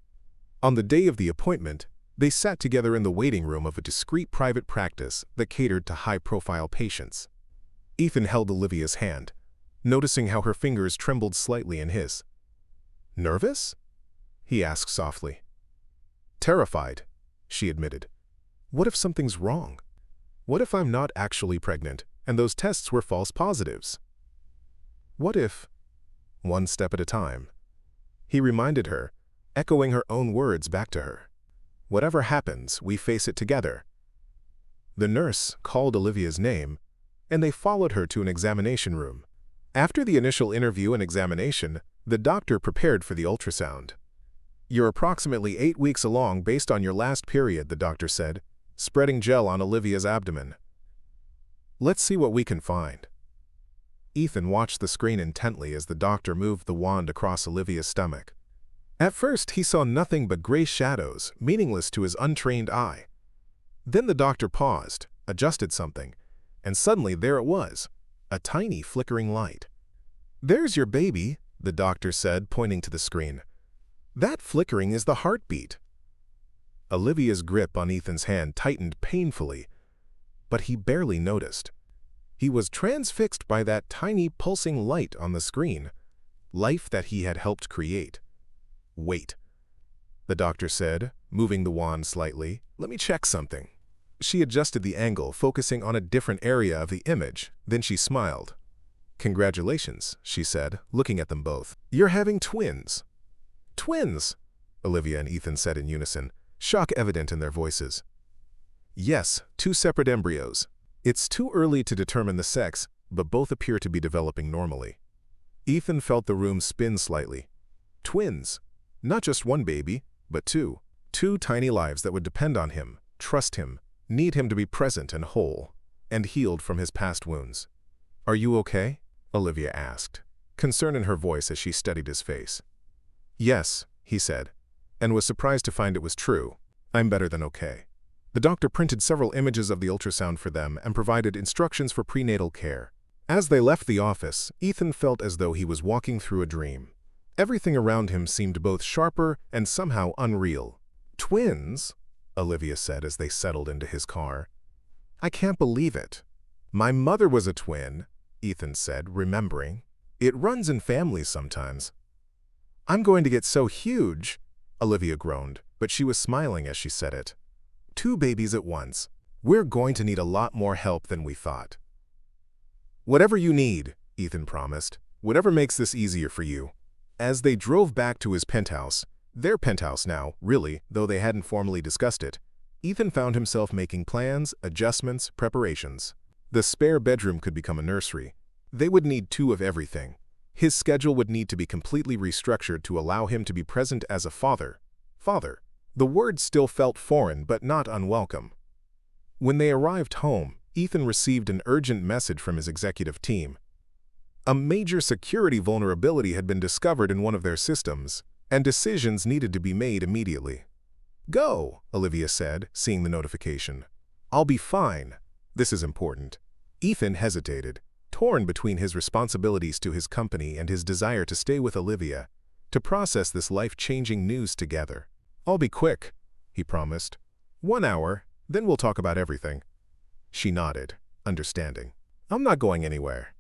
On the day of the appointment, they sat together in the waiting room of a discreet private practice that catered to high-profile patients. Ethan held Olivia's hand, noticing how her fingers trembled slightly in his. Nervous? He asked softly. Terrified, she admitted. What if something's wrong? What if I'm not actually pregnant and those tests were false positives? What if? One step at a time. He reminded her, echoing her own words back to her. Whatever happens, we face it together. The nurse called Olivia's name, and they followed her to an examination room. After the initial interview and examination, the doctor prepared for the ultrasound. You're approximately 8 weeks along based on your last period, the doctor said, spreading gel on Olivia's abdomen. Let's see what we can find. Ethan watched the screen intently as the doctor moved the wand across Olivia's stomach. At first, he saw nothing but gray shadows, meaningless to his untrained eye. Then the doctor paused, adjusted something, and suddenly there it was, a tiny flickering light. There's your baby, the doctor said, pointing to the screen. That flickering is the heartbeat. Olivia's grip on Ethan's hand tightened painfully, but he barely noticed. He was transfixed by that tiny pulsing light on the screen, life that he had helped create. Wait, the doctor said, moving the wand slightly. Let me check something. She adjusted the angle, focusing on a different area of the image. Then she smiled. Congratulations, she said, looking at them both. You're having twins. Twins, Olivia and Ethan said in unison, shock evident in their voices. Yes, 2 separate embryos. It's too early to determine the sex, but both appear to be developing normally. Ethan felt the room spin slightly. Twins. Not just one baby, but 2. 2 tiny lives that would depend on him, trust him, need him to be present and whole, and healed from his past wounds. Are you okay? Olivia asked, concern in her voice as she studied his face. Yes, he said, and was surprised to find it was true. I'm better than okay. The doctor printed several images of the ultrasound for them and provided instructions for prenatal care. As they left the office, Ethan felt as though he was walking through a dream. Everything around him seemed both sharper and somehow unreal. Twins, Olivia said as they settled into his car. I can't believe it. My mother was a twin, Ethan said, remembering. It runs in families sometimes. I'm going to get so huge, Olivia groaned, but she was smiling as she said it. 2 babies at once. We're going to need a lot more help than we thought. Whatever you need, Ethan promised. Whatever makes this easier for you. As they drove back to his penthouse, their penthouse now, really, though they hadn't formally discussed it, Ethan found himself making plans, adjustments, preparations. The spare bedroom could become a nursery. They would need 2 of everything. His schedule would need to be completely restructured to allow him to be present as a father. Father. The word still felt foreign but not unwelcome. When they arrived home, Ethan received an urgent message from his executive team. A major security vulnerability had been discovered in one of their systems, and decisions needed to be made immediately. Go, Olivia said, seeing the notification. I'll be fine. This is important. Ethan hesitated, torn between his responsibilities to his company and his desire to stay with Olivia, to process this life-changing news together. I'll be quick, he promised. 1 hour, Then we'll talk about everything." She nodded, understanding. "I'm not going anywhere."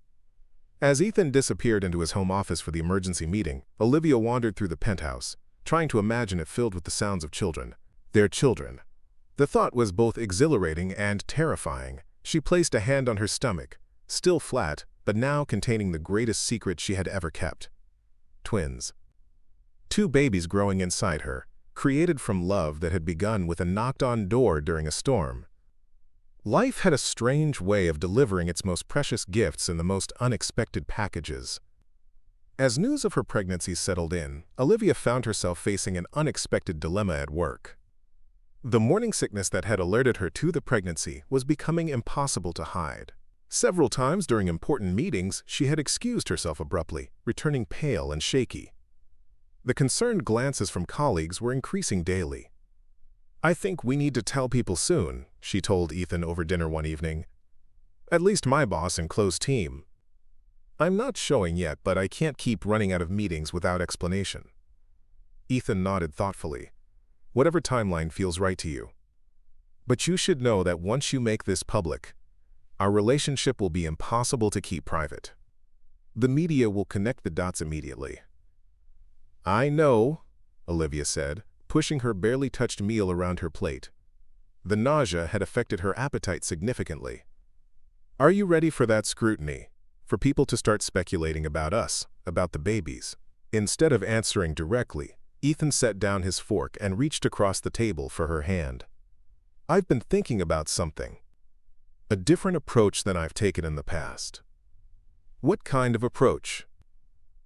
As Ethan disappeared into his home office for the emergency meeting, Olivia wandered through the penthouse, trying to imagine it filled with the sounds of children. Their children. The thought was both exhilarating and terrifying. She placed a hand on her stomach, still flat, but now containing the greatest secret she had ever kept. Twins. 2 babies growing inside her, created from love that had begun with a knocked-on door during a storm. Life had a strange way of delivering its most precious gifts in the most unexpected packages. As news of her pregnancy settled in, Olivia found herself facing an unexpected dilemma at work. The morning sickness that had alerted her to the pregnancy was becoming impossible to hide. Several times during important meetings, she had excused herself abruptly, returning pale and shaky. The concerned glances from colleagues were increasing daily. "I think we need to tell people soon," she told Ethan over dinner one evening. "At least my boss and close team. I'm not showing yet, but I can't keep running out of meetings without explanation." Ethan nodded thoughtfully. "Whatever timeline feels right to you. But you should know that once you make this public, our relationship will be impossible to keep private. The media will connect the dots immediately." "I know," Olivia said, pushing her barely touched meal around her plate. The nausea had affected her appetite significantly. "Are you ready for that scrutiny? For people to start speculating about us, about the babies?" Instead of answering directly, Ethan set down his fork and reached across the table for her hand. "I've been thinking about something. A different approach than I've taken in the past." "What kind of approach?"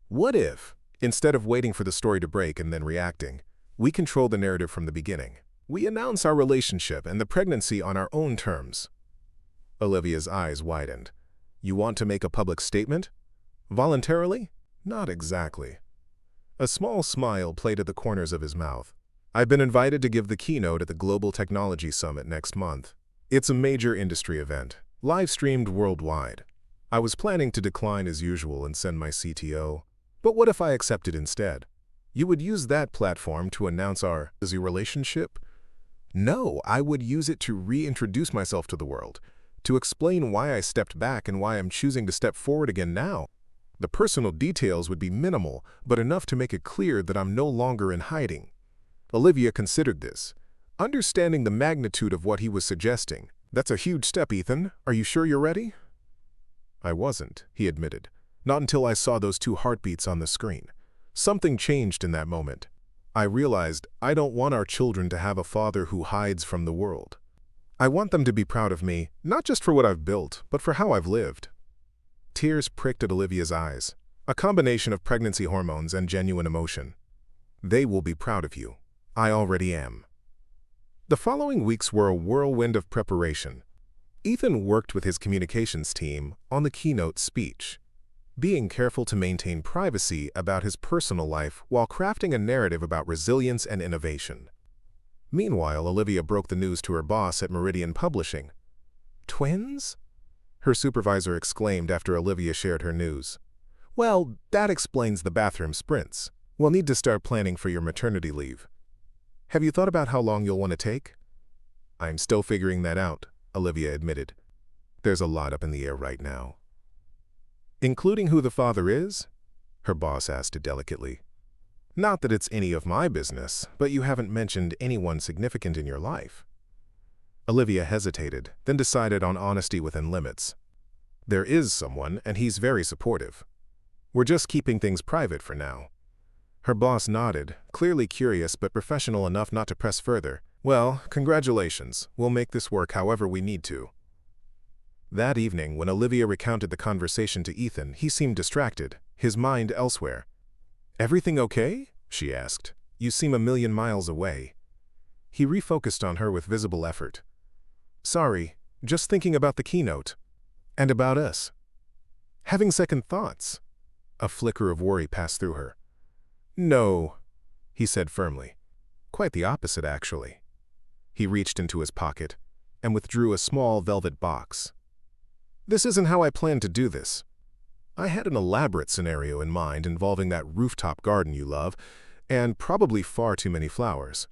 "What if, instead of waiting for the story to break and then reacting, we control the narrative from the beginning? We announce our relationship and the pregnancy on our own terms." Olivia's eyes widened. "You want to make a public statement? Voluntarily?" "Not exactly." A small smile played at the corners of his mouth. "I've been invited to give the keynote at the Global Technology Summit next month. It's a major industry event, live-streamed worldwide. I was planning to decline as usual and send my CTO. But what if I accepted instead? You would use that platform to announce our busy relationship?" "No, I would use it to reintroduce myself to the world, to explain why I stepped back and why I'm choosing to step forward again now. The personal details would be minimal, but enough to make it clear that I'm no longer in hiding." Olivia considered this, understanding the magnitude of what he was suggesting. "That's a huge step, Ethan. Are you sure you're ready?" "I wasn't," he admitted. "Not until I saw those 2 heartbeats on the screen. Something changed in that moment. I realized I don't want our children to have a father who hides from the world. I want them to be proud of me, not just for what I've built, but for how I've lived." Tears pricked at Olivia's eyes, a combination of pregnancy hormones and genuine emotion. "They will be proud of you. I already am." The following weeks were a whirlwind of preparation. Ethan worked with his communications team on the keynote speech, being careful to maintain privacy about his personal life while crafting a narrative about resilience and innovation. Meanwhile, Olivia broke the news to her boss at Meridian Publishing. "Twins?" her supervisor exclaimed after Olivia shared her news. "Well, that explains the bathroom sprints. We'll need to start planning for your maternity leave. Have you thought about how long you'll want to take?" "I'm still figuring that out," Olivia admitted. "There's a lot up in the air right now." "Including who the father is?" her boss asked delicately. "Not that it's any of my business, but you haven't mentioned anyone significant in your life." Olivia hesitated, then decided on honesty within limits. "There is someone, and he's very supportive. We're just keeping things private for now." Her boss nodded, clearly curious but professional enough not to press further. "Well, congratulations. We'll make this work however we need to." That evening, when Olivia recounted the conversation to Ethan, he seemed distracted, his mind elsewhere. "Everything okay?" she asked. "You seem a million miles away." He refocused on her with visible effort. "Sorry, just thinking about the keynote. And about us. Having second thoughts." A flicker of worry passed through her. "No," he said firmly. "Quite the opposite, actually." He reached into his pocket and withdrew a small velvet box. "This isn't how I planned to do this. I had an elaborate scenario in mind involving that rooftop garden you love, and probably far too many flowers."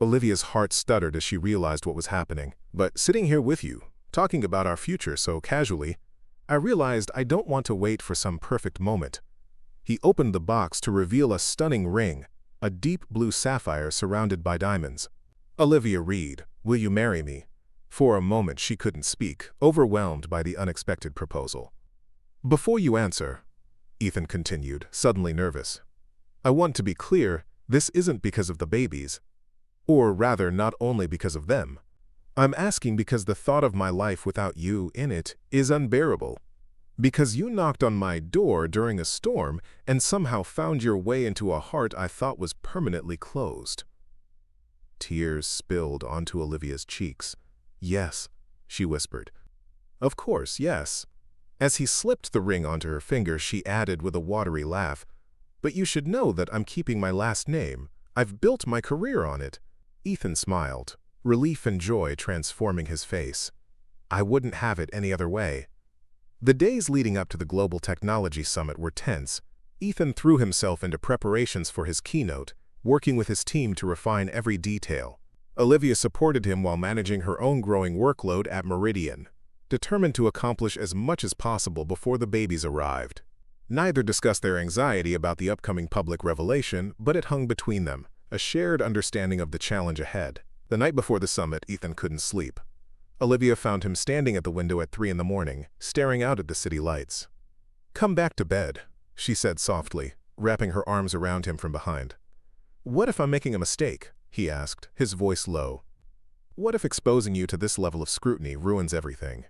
Olivia's heart stuttered as she realized what was happening. But sitting here with you, talking about our future so casually, I realized I don't want to wait for some perfect moment. He opened the box to reveal a stunning ring, a deep blue sapphire surrounded by diamonds. Olivia Reed, will you marry me? For a moment she couldn't speak, overwhelmed by the unexpected proposal. Before you answer, Ethan continued, suddenly nervous, I want to be clear, this isn't because of the babies. Or rather, not only because of them. I'm asking because the thought of my life without you in it is unbearable. Because you knocked on my door during a storm and somehow found your way into a heart I thought was permanently closed. Tears spilled onto Olivia's cheeks. Yes, she whispered. Of course, yes. As he slipped the ring onto her finger, she added with a watery laugh, but you should know that I'm keeping my last name. I've built my career on it. Ethan smiled, relief and joy transforming his face. I wouldn't have it any other way. The days leading up to the Global Technology Summit were tense. Ethan threw himself into preparations for his keynote, working with his team to refine every detail. Olivia supported him while managing her own growing workload at Meridian, determined to accomplish as much as possible before the babies arrived. Neither discussed their anxiety about the upcoming public revelation, but it hung between them, a shared understanding of the challenge ahead. The night before the summit, Ethan couldn't sleep. Olivia found him standing at the window at 3 in the morning, staring out at the city lights. Come back to bed, she said softly, wrapping her arms around him from behind. What if I'm making a mistake? He asked, his voice low. What if exposing you to this level of scrutiny ruins everything?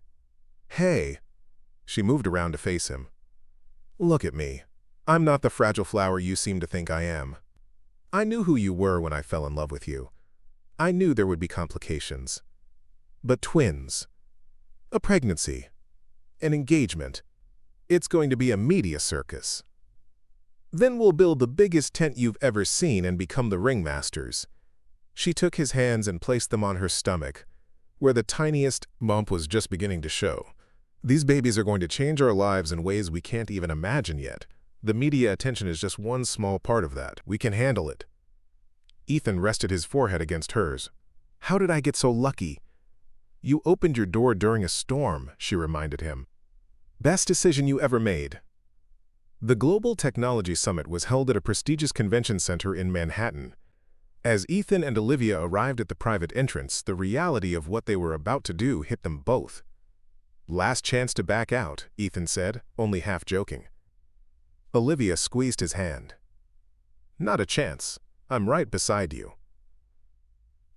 Hey! She moved around to face him. Look at me. I'm not the fragile flower you seem to think I am. I knew who you were when I fell in love with you. I knew there would be complications. But twins, a pregnancy, an engagement, it's going to be a media circus. Then we'll build the biggest tent you've ever seen and become the ringmasters. She took his hands and placed them on her stomach, where the tiniest bump was just beginning to show. These babies are going to change our lives in ways we can't even imagine yet. The media attention is just one small part of that. We can handle it. Ethan rested his forehead against hers. How did I get so lucky? You opened your door during a storm, she reminded him. Best decision you ever made. The Global Technology Summit was held at a prestigious convention center in Manhattan. As Ethan and Olivia arrived at the private entrance, the reality of what they were about to do hit them both. Last chance to back out, Ethan said, only half joking. Olivia squeezed his hand. Not a chance. I'm right beside you.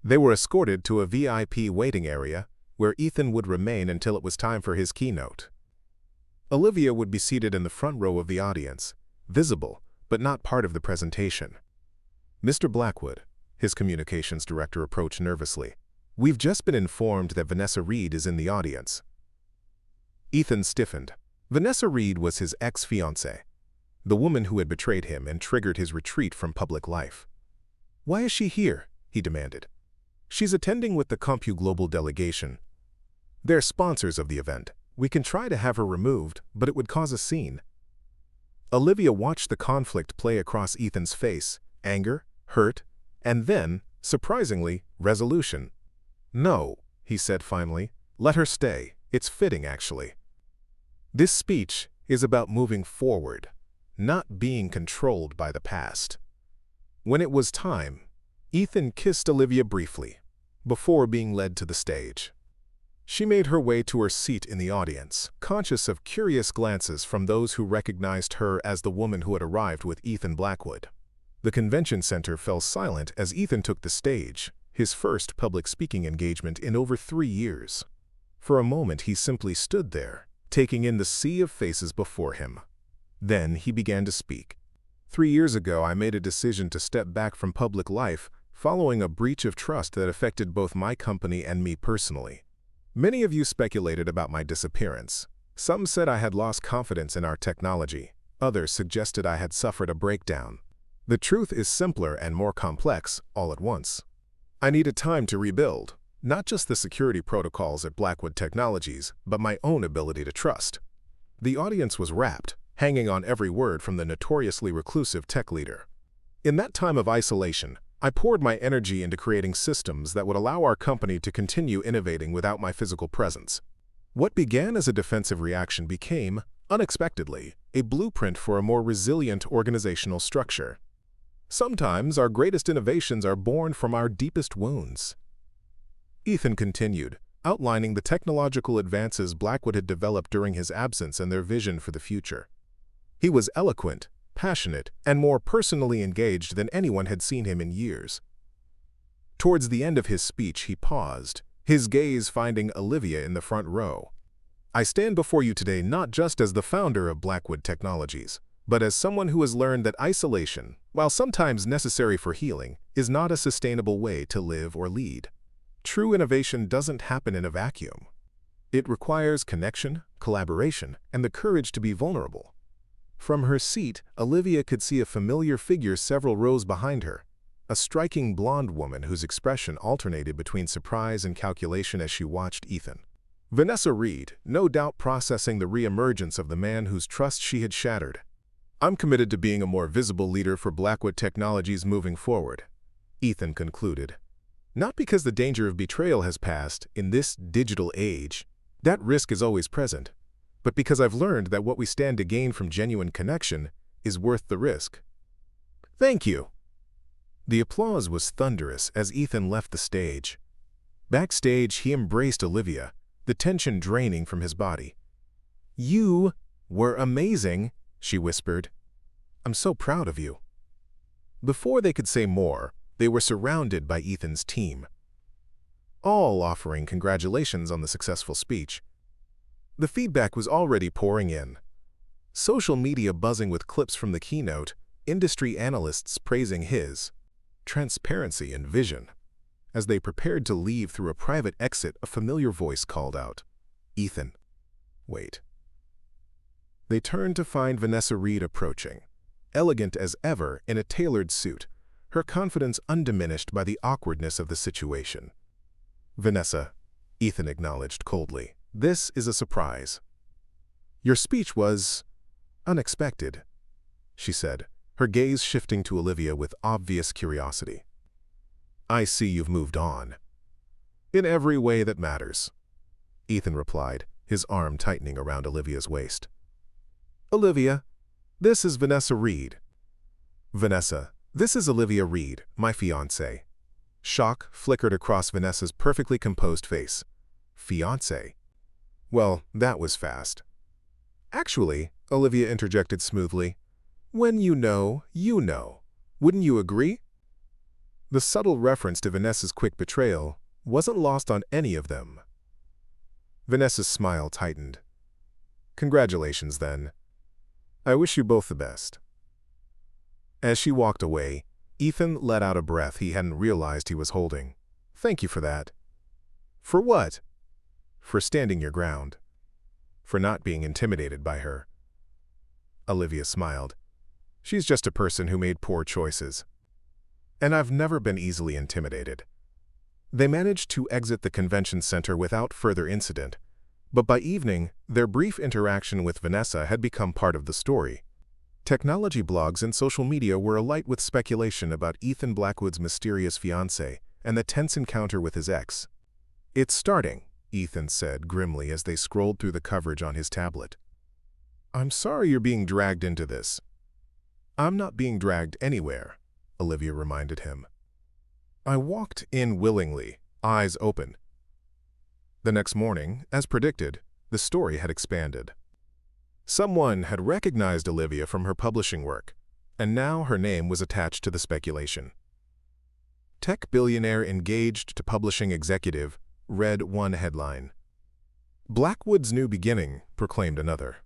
They were escorted to a VIP waiting area, where Ethan would remain until it was time for his keynote. Olivia would be seated in the front row of the audience, visible, but not part of the presentation. Mr. Blackwood, his communications director, approached nervously. We've just been informed that Vanessa Reed is in the audience. Ethan stiffened. Vanessa Reed was his ex-fiancée, the woman who had betrayed him and triggered his retreat from public life. Why is she here? He demanded. She's attending with the CompuGlobal delegation. They're sponsors of the event. We can try to have her removed, but it would cause a scene. Olivia watched the conflict play across Ethan's face, anger, hurt, and then, surprisingly, resolution. No, he said finally. Let her stay. It's fitting, actually. This speech is about moving forward, not being controlled by the past. When it was time, Ethan kissed Olivia briefly, before being led to the stage. She made her way to her seat in the audience, conscious of curious glances from those who recognized her as the woman who had arrived with Ethan Blackwood. The convention center fell silent as Ethan took the stage, his first public speaking engagement in over 3 years. For a moment he simply stood there, taking in the sea of faces before him. Then he began to speak. 3 years ago I made a decision to step back from public life, following a breach of trust that affected both my company and me personally. Many of you speculated about my disappearance. Some said I had lost confidence in our technology. Others suggested I had suffered a breakdown. The truth is simpler and more complex all at once. I needed time to rebuild, not just the security protocols at Blackwood Technologies, but my own ability to trust. The audience was rapt, hanging on every word from the notoriously reclusive tech leader. In that time of isolation, I poured my energy into creating systems that would allow our company to continue innovating without my physical presence. What began as a defensive reaction became, unexpectedly, a blueprint for a more resilient organizational structure. Sometimes our greatest innovations are born from our deepest wounds. Ethan continued, outlining the technological advances Blackwood had developed during his absence and their vision for the future. He was eloquent, passionate, and more personally engaged than anyone had seen him in years. Towards the end of his speech, he paused, his gaze finding Olivia in the front row. I stand before you today not just as the founder of Blackwood Technologies, but as someone who has learned that isolation, while sometimes necessary for healing, is not a sustainable way to live or lead. True innovation doesn't happen in a vacuum. It requires connection, collaboration, and the courage to be vulnerable. From her seat, Olivia could see a familiar figure several rows behind her, a striking blonde woman whose expression alternated between surprise and calculation as she watched Ethan. Vanessa Reed, no doubt processing the re-emergence of the man whose trust she had shattered. I'm committed to being a more visible leader for Blackwood Technologies moving forward, Ethan concluded. Not because the danger of betrayal has passed in this digital age, that risk is always present, but because I've learned that what we stand to gain from genuine connection is worth the risk. Thank you. The applause was thunderous as Ethan left the stage. Backstage, he embraced Olivia, the tension draining from his body. You were amazing, she whispered. I'm so proud of you. Before they could say more, they were surrounded by Ethan's team, all offering congratulations on the successful speech. The feedback was already pouring in. Social media buzzing with clips from the keynote, industry analysts praising his transparency and vision. As they prepared to leave through a private exit, a familiar voice called out, "Ethan, wait." They turned to find Vanessa Reed approaching, elegant as ever in a tailored suit, her confidence undiminished by the awkwardness of the situation. "Vanessa," Ethan acknowledged coldly, "this is a surprise." "Your speech was unexpected," she said, her gaze shifting to Olivia with obvious curiosity. "I see you've moved on." "In every way that matters," Ethan replied, his arm tightening around Olivia's waist. "Olivia, this is Vanessa Reed." "Vanessa, this is Olivia Reed, my fiancée." Shock flickered across Vanessa's perfectly composed face. "Fiancé? Well, that was fast." "Actually," Olivia interjected smoothly, "when you know, you know. Wouldn't you agree?" The subtle reference to Vanessa's quick betrayal wasn't lost on any of them. Vanessa's smile tightened. "Congratulations, then. I wish you both the best." As she walked away, Ethan let out a breath he hadn't realized he was holding. "Thank you for that." "For what?" "For standing your ground. For not being intimidated by her." Olivia smiled. "She's just a person who made poor choices. And I've never been easily intimidated." They managed to exit the convention center without further incident, but by evening, their brief interaction with Vanessa had become part of the story. Technology blogs and social media were alight with speculation about Ethan Blackwood's mysterious fiancée and the tense encounter with his ex. "It's starting," Ethan said grimly as they scrolled through the coverage on his tablet. "I'm sorry you're being dragged into this." "I'm not being dragged anywhere," Olivia reminded him. "I walked in willingly, eyes open." The next morning, as predicted, the story had expanded. Someone had recognized Olivia from her publishing work, and now her name was attached to the speculation. "Tech billionaire engaged to publishing executive," read one headline. "Blackwood's new beginning," proclaimed another.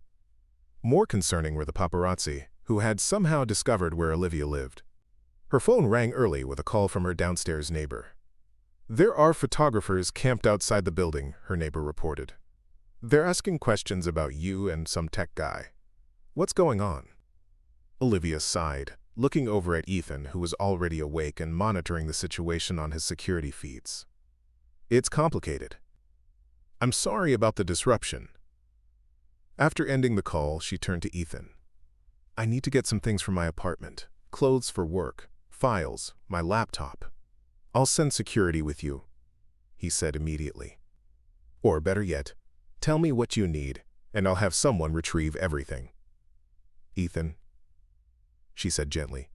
More concerning were the paparazzi, who had somehow discovered where Olivia lived. Her phone rang early with a call from her downstairs neighbor. "There are photographers camped outside the building," her neighbor reported. "They're asking questions about you and some tech guy. What's going on?" Olivia sighed, looking over at Ethan, who was already awake and monitoring the situation on his security feeds. "It's complicated. I'm sorry about the disruption." After ending the call, she turned to Ethan. "I need to get some things from my apartment, clothes for work, files, my laptop. I'll send security with you, he said immediately. Or better yet, tell me what you need, and I'll have someone retrieve everything. Ethan, she said gently,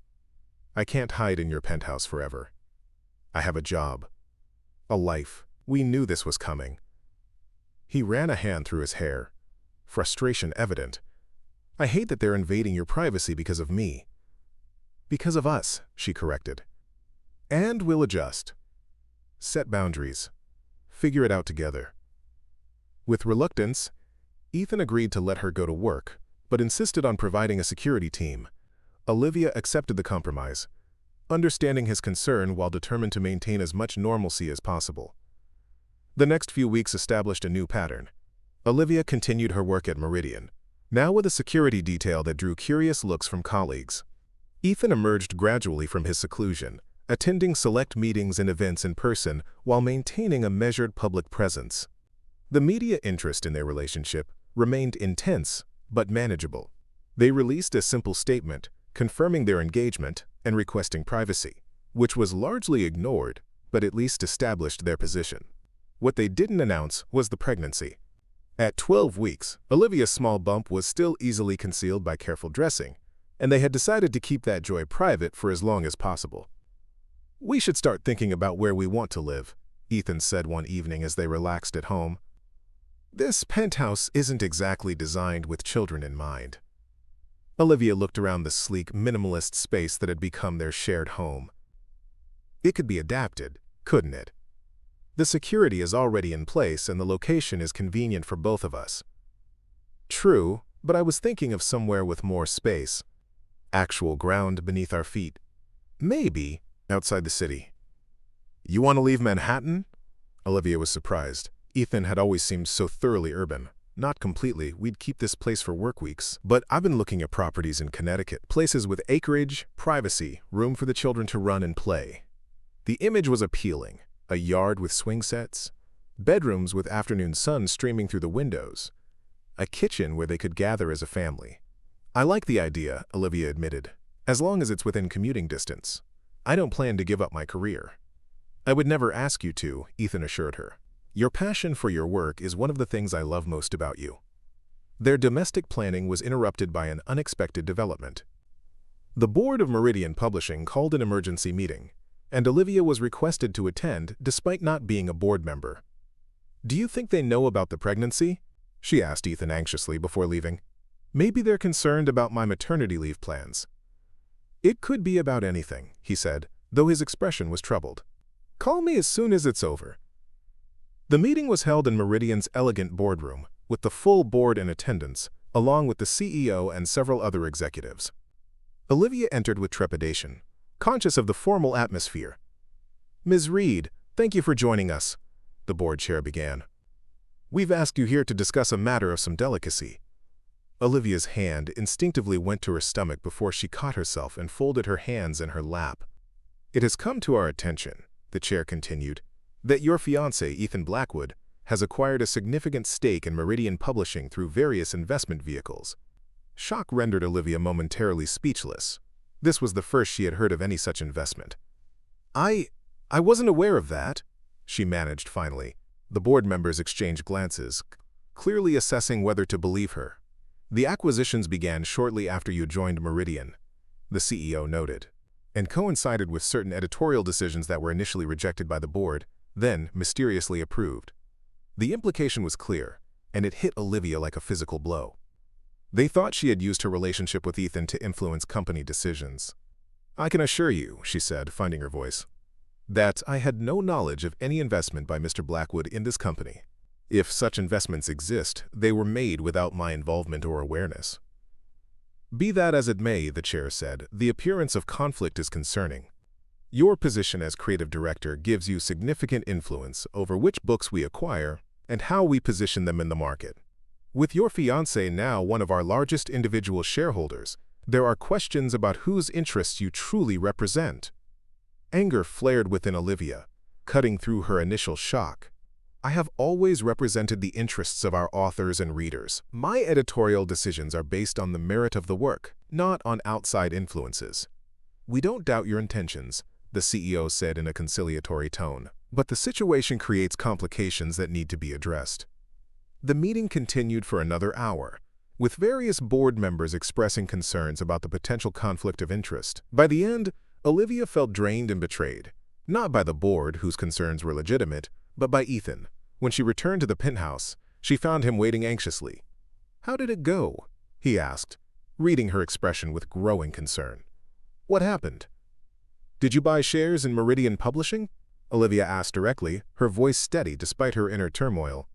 I can't hide in your penthouse forever. I have a job, a life. We knew this was coming. He ran a hand through his hair, frustration evident. I hate that they're invading your privacy because of me. Because of us, she corrected. And we'll adjust. Set boundaries. Figure it out together. With reluctance, Ethan agreed to let her go to work, but insisted on providing a security team. Olivia accepted the compromise, understanding his concern while determined to maintain as much normalcy as possible. The next few weeks established a new pattern. Olivia continued her work at Meridian, now with a security detail that drew curious looks from colleagues. Ethan emerged gradually from his seclusion, attending select meetings and events in person while maintaining a measured public presence. The media interest in their relationship remained intense but manageable. They released a simple statement confirming their engagement and requesting privacy, which was largely ignored but at least established their position. What they didn't announce was the pregnancy. At 12 weeks, Olivia's small bump was still easily concealed by careful dressing, and they had decided to keep that joy private for as long as possible. We should start thinking about where we want to live, Ethan said one evening as they relaxed at home. This penthouse isn't exactly designed with children in mind. Olivia looked around the sleek, minimalist space that had become their shared home. It could be adapted, couldn't it? The security is already in place and the location is convenient for both of us. True, but I was thinking of somewhere with more space. Actual ground beneath our feet. Maybe outside the city. You want to leave Manhattan? Olivia was surprised. Ethan had always seemed so thoroughly urban. Not completely, we'd keep this place for work weeks, but I've been looking at properties in Connecticut, places with acreage, privacy, room for the children to run and play. The image was appealing. A yard with swing sets, bedrooms with afternoon sun streaming through the windows, a kitchen where they could gather as a family. I like the idea, Olivia admitted, as long as it's within commuting distance. I don't plan to give up my career. I would never ask you to, Ethan assured her. Your passion for your work is one of the things I love most about you. Their domestic planning was interrupted by an unexpected development. The board of Meridian Publishing called an emergency meeting, and Olivia was requested to attend despite not being a board member. Do you think they know about the pregnancy? She asked Ethan anxiously before leaving. Maybe they're concerned about my maternity leave plans. It could be about anything, he said, though his expression was troubled. Call me as soon as it's over. The meeting was held in Meridian's elegant boardroom, with the full board in attendance, along with the CEO and several other executives. Olivia entered with trepidation, conscious of the formal atmosphere. Ms. Reed, thank you for joining us, the board chair began. We've asked you here to discuss a matter of some delicacy. Olivia's hand instinctively went to her stomach before she caught herself and folded her hands in her lap. It has come to our attention, the chair continued, that your fiancé, Ethan Blackwood, has acquired a significant stake in Meridian Publishing through various investment vehicles. Shock rendered Olivia momentarily speechless. This was the first she had heard of any such investment. I wasn't aware of that, she managed finally. The board members exchanged glances, clearly assessing whether to believe her. The acquisitions began shortly after you joined Meridian, the CEO noted, and coincided with certain editorial decisions that were initially rejected by the board, then mysteriously approved. The implication was clear, and it hit Olivia like a physical blow. They thought she had used her relationship with Ethan to influence company decisions. I can assure you, she said, finding her voice, that I had no knowledge of any investment by Mr. Blackwood in this company. If such investments exist, they were made without my involvement or awareness. Be that as it may, the chair said, the appearance of conflict is concerning. Your position as creative director gives you significant influence over which books we acquire and how we position them in the market. With your fiancé now one of our largest individual shareholders, there are questions about whose interests you truly represent. Anger flared within Olivia, cutting through her initial shock. I have always represented the interests of our authors and readers. My editorial decisions are based on the merit of the work, not on outside influences. "We don't doubt your intentions," the CEO said in a conciliatory tone, "but the situation creates complications that need to be addressed." The meeting continued for another hour, with various board members expressing concerns about the potential conflict of interest. By the end, Olivia felt drained and betrayed, not by the board, whose concerns were legitimate, but by Ethan. When she returned to the penthouse, she found him waiting anxiously. "How did it go?" he asked, reading her expression with growing concern. "What happened?" "Did you buy shares in Meridian Publishing?" Olivia asked directly, her voice steady despite her inner turmoil.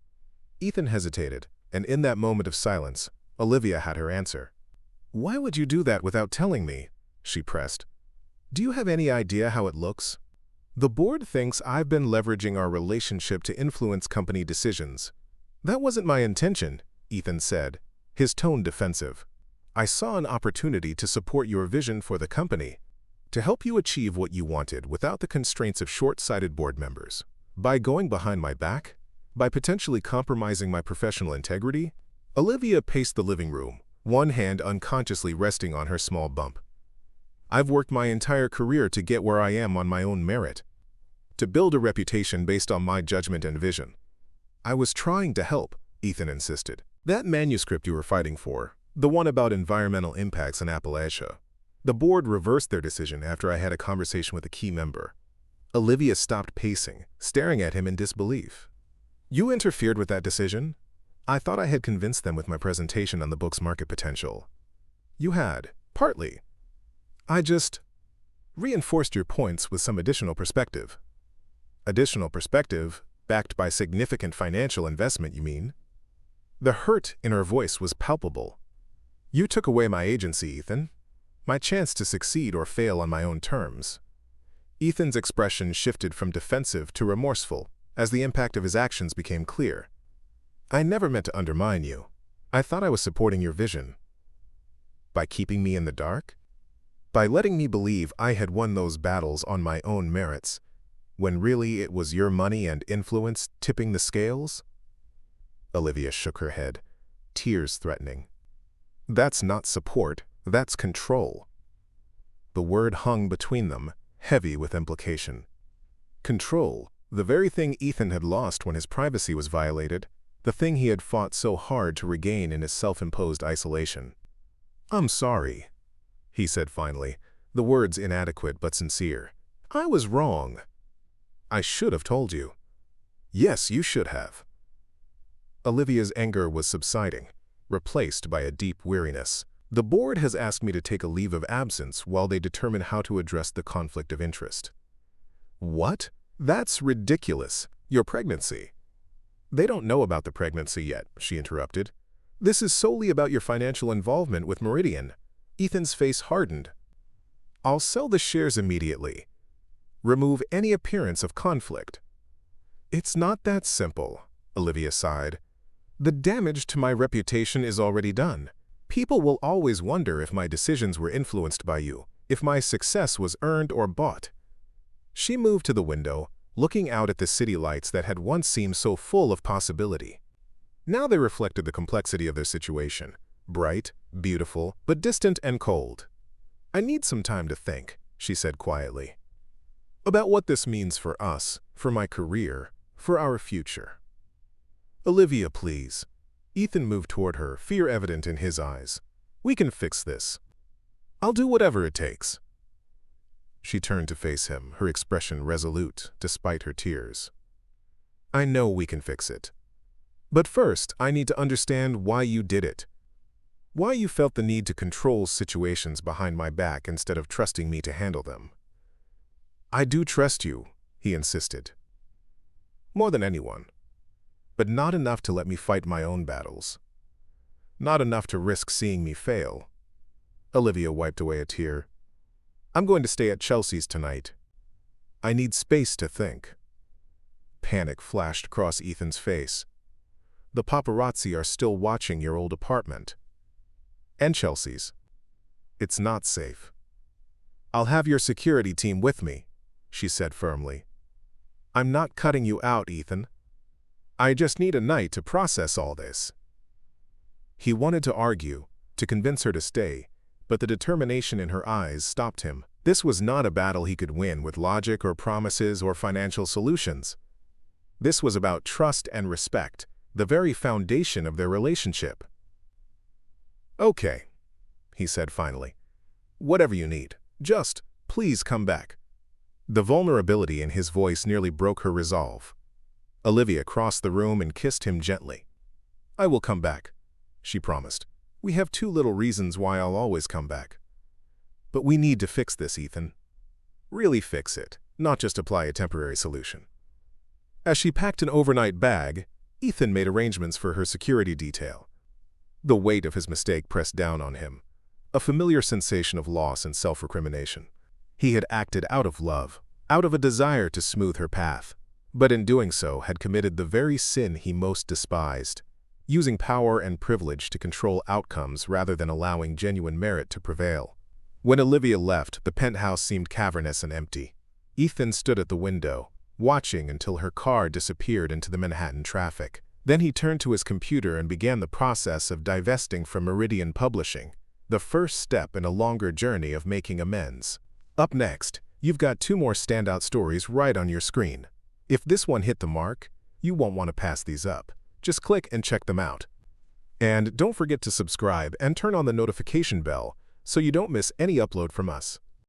Ethan hesitated, and in that moment of silence, Olivia had her answer. "Why would you do that without telling me?" she pressed. "Do you have any idea how it looks?" "The board thinks I've been leveraging our relationship to influence company decisions." "That wasn't my intention," Ethan said, his tone defensive. "I saw an opportunity to support your vision for the company, to help you achieve what you wanted without the constraints of short-sighted board members. By going behind my back? By potentially compromising my professional integrity?" Olivia paced the living room, one hand unconsciously resting on her small bump. "I've worked my entire career to get where I am on my own merit, to build a reputation based on my judgment and vision." "I was trying to help," Ethan insisted. "That manuscript you were fighting for, the one about environmental impacts in Appalachia, the board reversed their decision after I had a conversation with a key member." Olivia stopped pacing, staring at him in disbelief. "You interfered with that decision?" "I thought I had convinced them with my presentation on the book's market potential." "You had, partly. I just reinforced your points with some additional perspective." "Additional perspective, backed by significant financial investment, you mean?" The hurt in her voice was palpable. "You took away my agency, Ethan. My chance to succeed or fail on my own terms." Ethan's expression shifted from defensive to remorseful as the impact of his actions became clear. "I never meant to undermine you. I thought I was supporting your vision." "By keeping me in the dark? By letting me believe I had won those battles on my own merits, when really it was your money and influence tipping the scales?" Olivia shook her head, tears threatening. "That's not support, that's control." The word hung between them, heavy with implication. Control, the very thing Ethan had lost when his privacy was violated, the thing he had fought so hard to regain in his self-imposed isolation. "I'm sorry," he said finally, the words inadequate but sincere. "I was wrong. I should have told you." "Yes, you should have." Olivia's anger was subsiding, replaced by a deep weariness. "The board has asked me to take a leave of absence while they determine how to address the conflict of interest." "What? That's ridiculous. Your pregnancy." "They don't know about the pregnancy yet," she interrupted. "This is solely about your financial involvement with Meridian." Ethan's face hardened. "I'll sell the shares immediately. Remove any appearance of conflict." "It's not that simple," Olivia sighed. "The damage to my reputation is already done. People will always wonder if my decisions were influenced by you, if my success was earned or bought." She moved to the window, looking out at the city lights that had once seemed so full of possibility. Now they reflected the complexity of their situation, bright, beautiful, but distant and cold. "I need some time to think," she said quietly, "about what this means for us, for my career, for our future." "Olivia, please." Ethan moved toward her, fear evident in his eyes. "We can fix this. I'll do whatever it takes." She turned to face him, her expression resolute, despite her tears. "I know we can fix it. But first, I need to understand why you did it. Why you felt the need to control situations behind my back instead of trusting me to handle them." "I do trust you," he insisted. "More than anyone. But not enough to let me fight my own battles. Not enough to risk seeing me fail." Olivia wiped away a tear. "I'm going to stay at Chelsea's tonight. I need space to think." Panic flashed across Ethan's face. "The paparazzi are still watching your old apartment. And Chelsea's. It's not safe." "I'll have your security team with me," she said firmly. "I'm not cutting you out, Ethan. I just need a night to process all this." He wanted to argue, to convince her to stay, but the determination in her eyes stopped him. This was not a battle he could win with logic or promises or financial solutions. This was about trust and respect, the very foundation of their relationship. "Okay," he said finally. "Whatever you need. Just, please come back." The vulnerability in his voice nearly broke her resolve. Olivia crossed the room and kissed him gently. "I will come back," she promised. "We have two little reasons why I'll always come back. But we need to fix this, Ethan. Really fix it, not just apply a temporary solution." As she packed an overnight bag, Ethan made arrangements for her security detail. The weight of his mistake pressed down on him, a familiar sensation of loss and self-recrimination. He had acted out of love, out of a desire to smooth her path, but in doing so had committed the very sin he most despised, using power and privilege to control outcomes rather than allowing genuine merit to prevail. When Olivia left, the penthouse seemed cavernous and empty. Ethan stood at the window, watching until her car disappeared into the Manhattan traffic. Then he turned to his computer and began the process of divesting from Meridian Publishing, the first step in a longer journey of making amends. Up next, you've got two more standout stories right on your screen. If this one hit the mark, you won't want to pass these up. Just click and check them out. And don't forget to subscribe and turn on the notification bell so you don't miss any upload from us.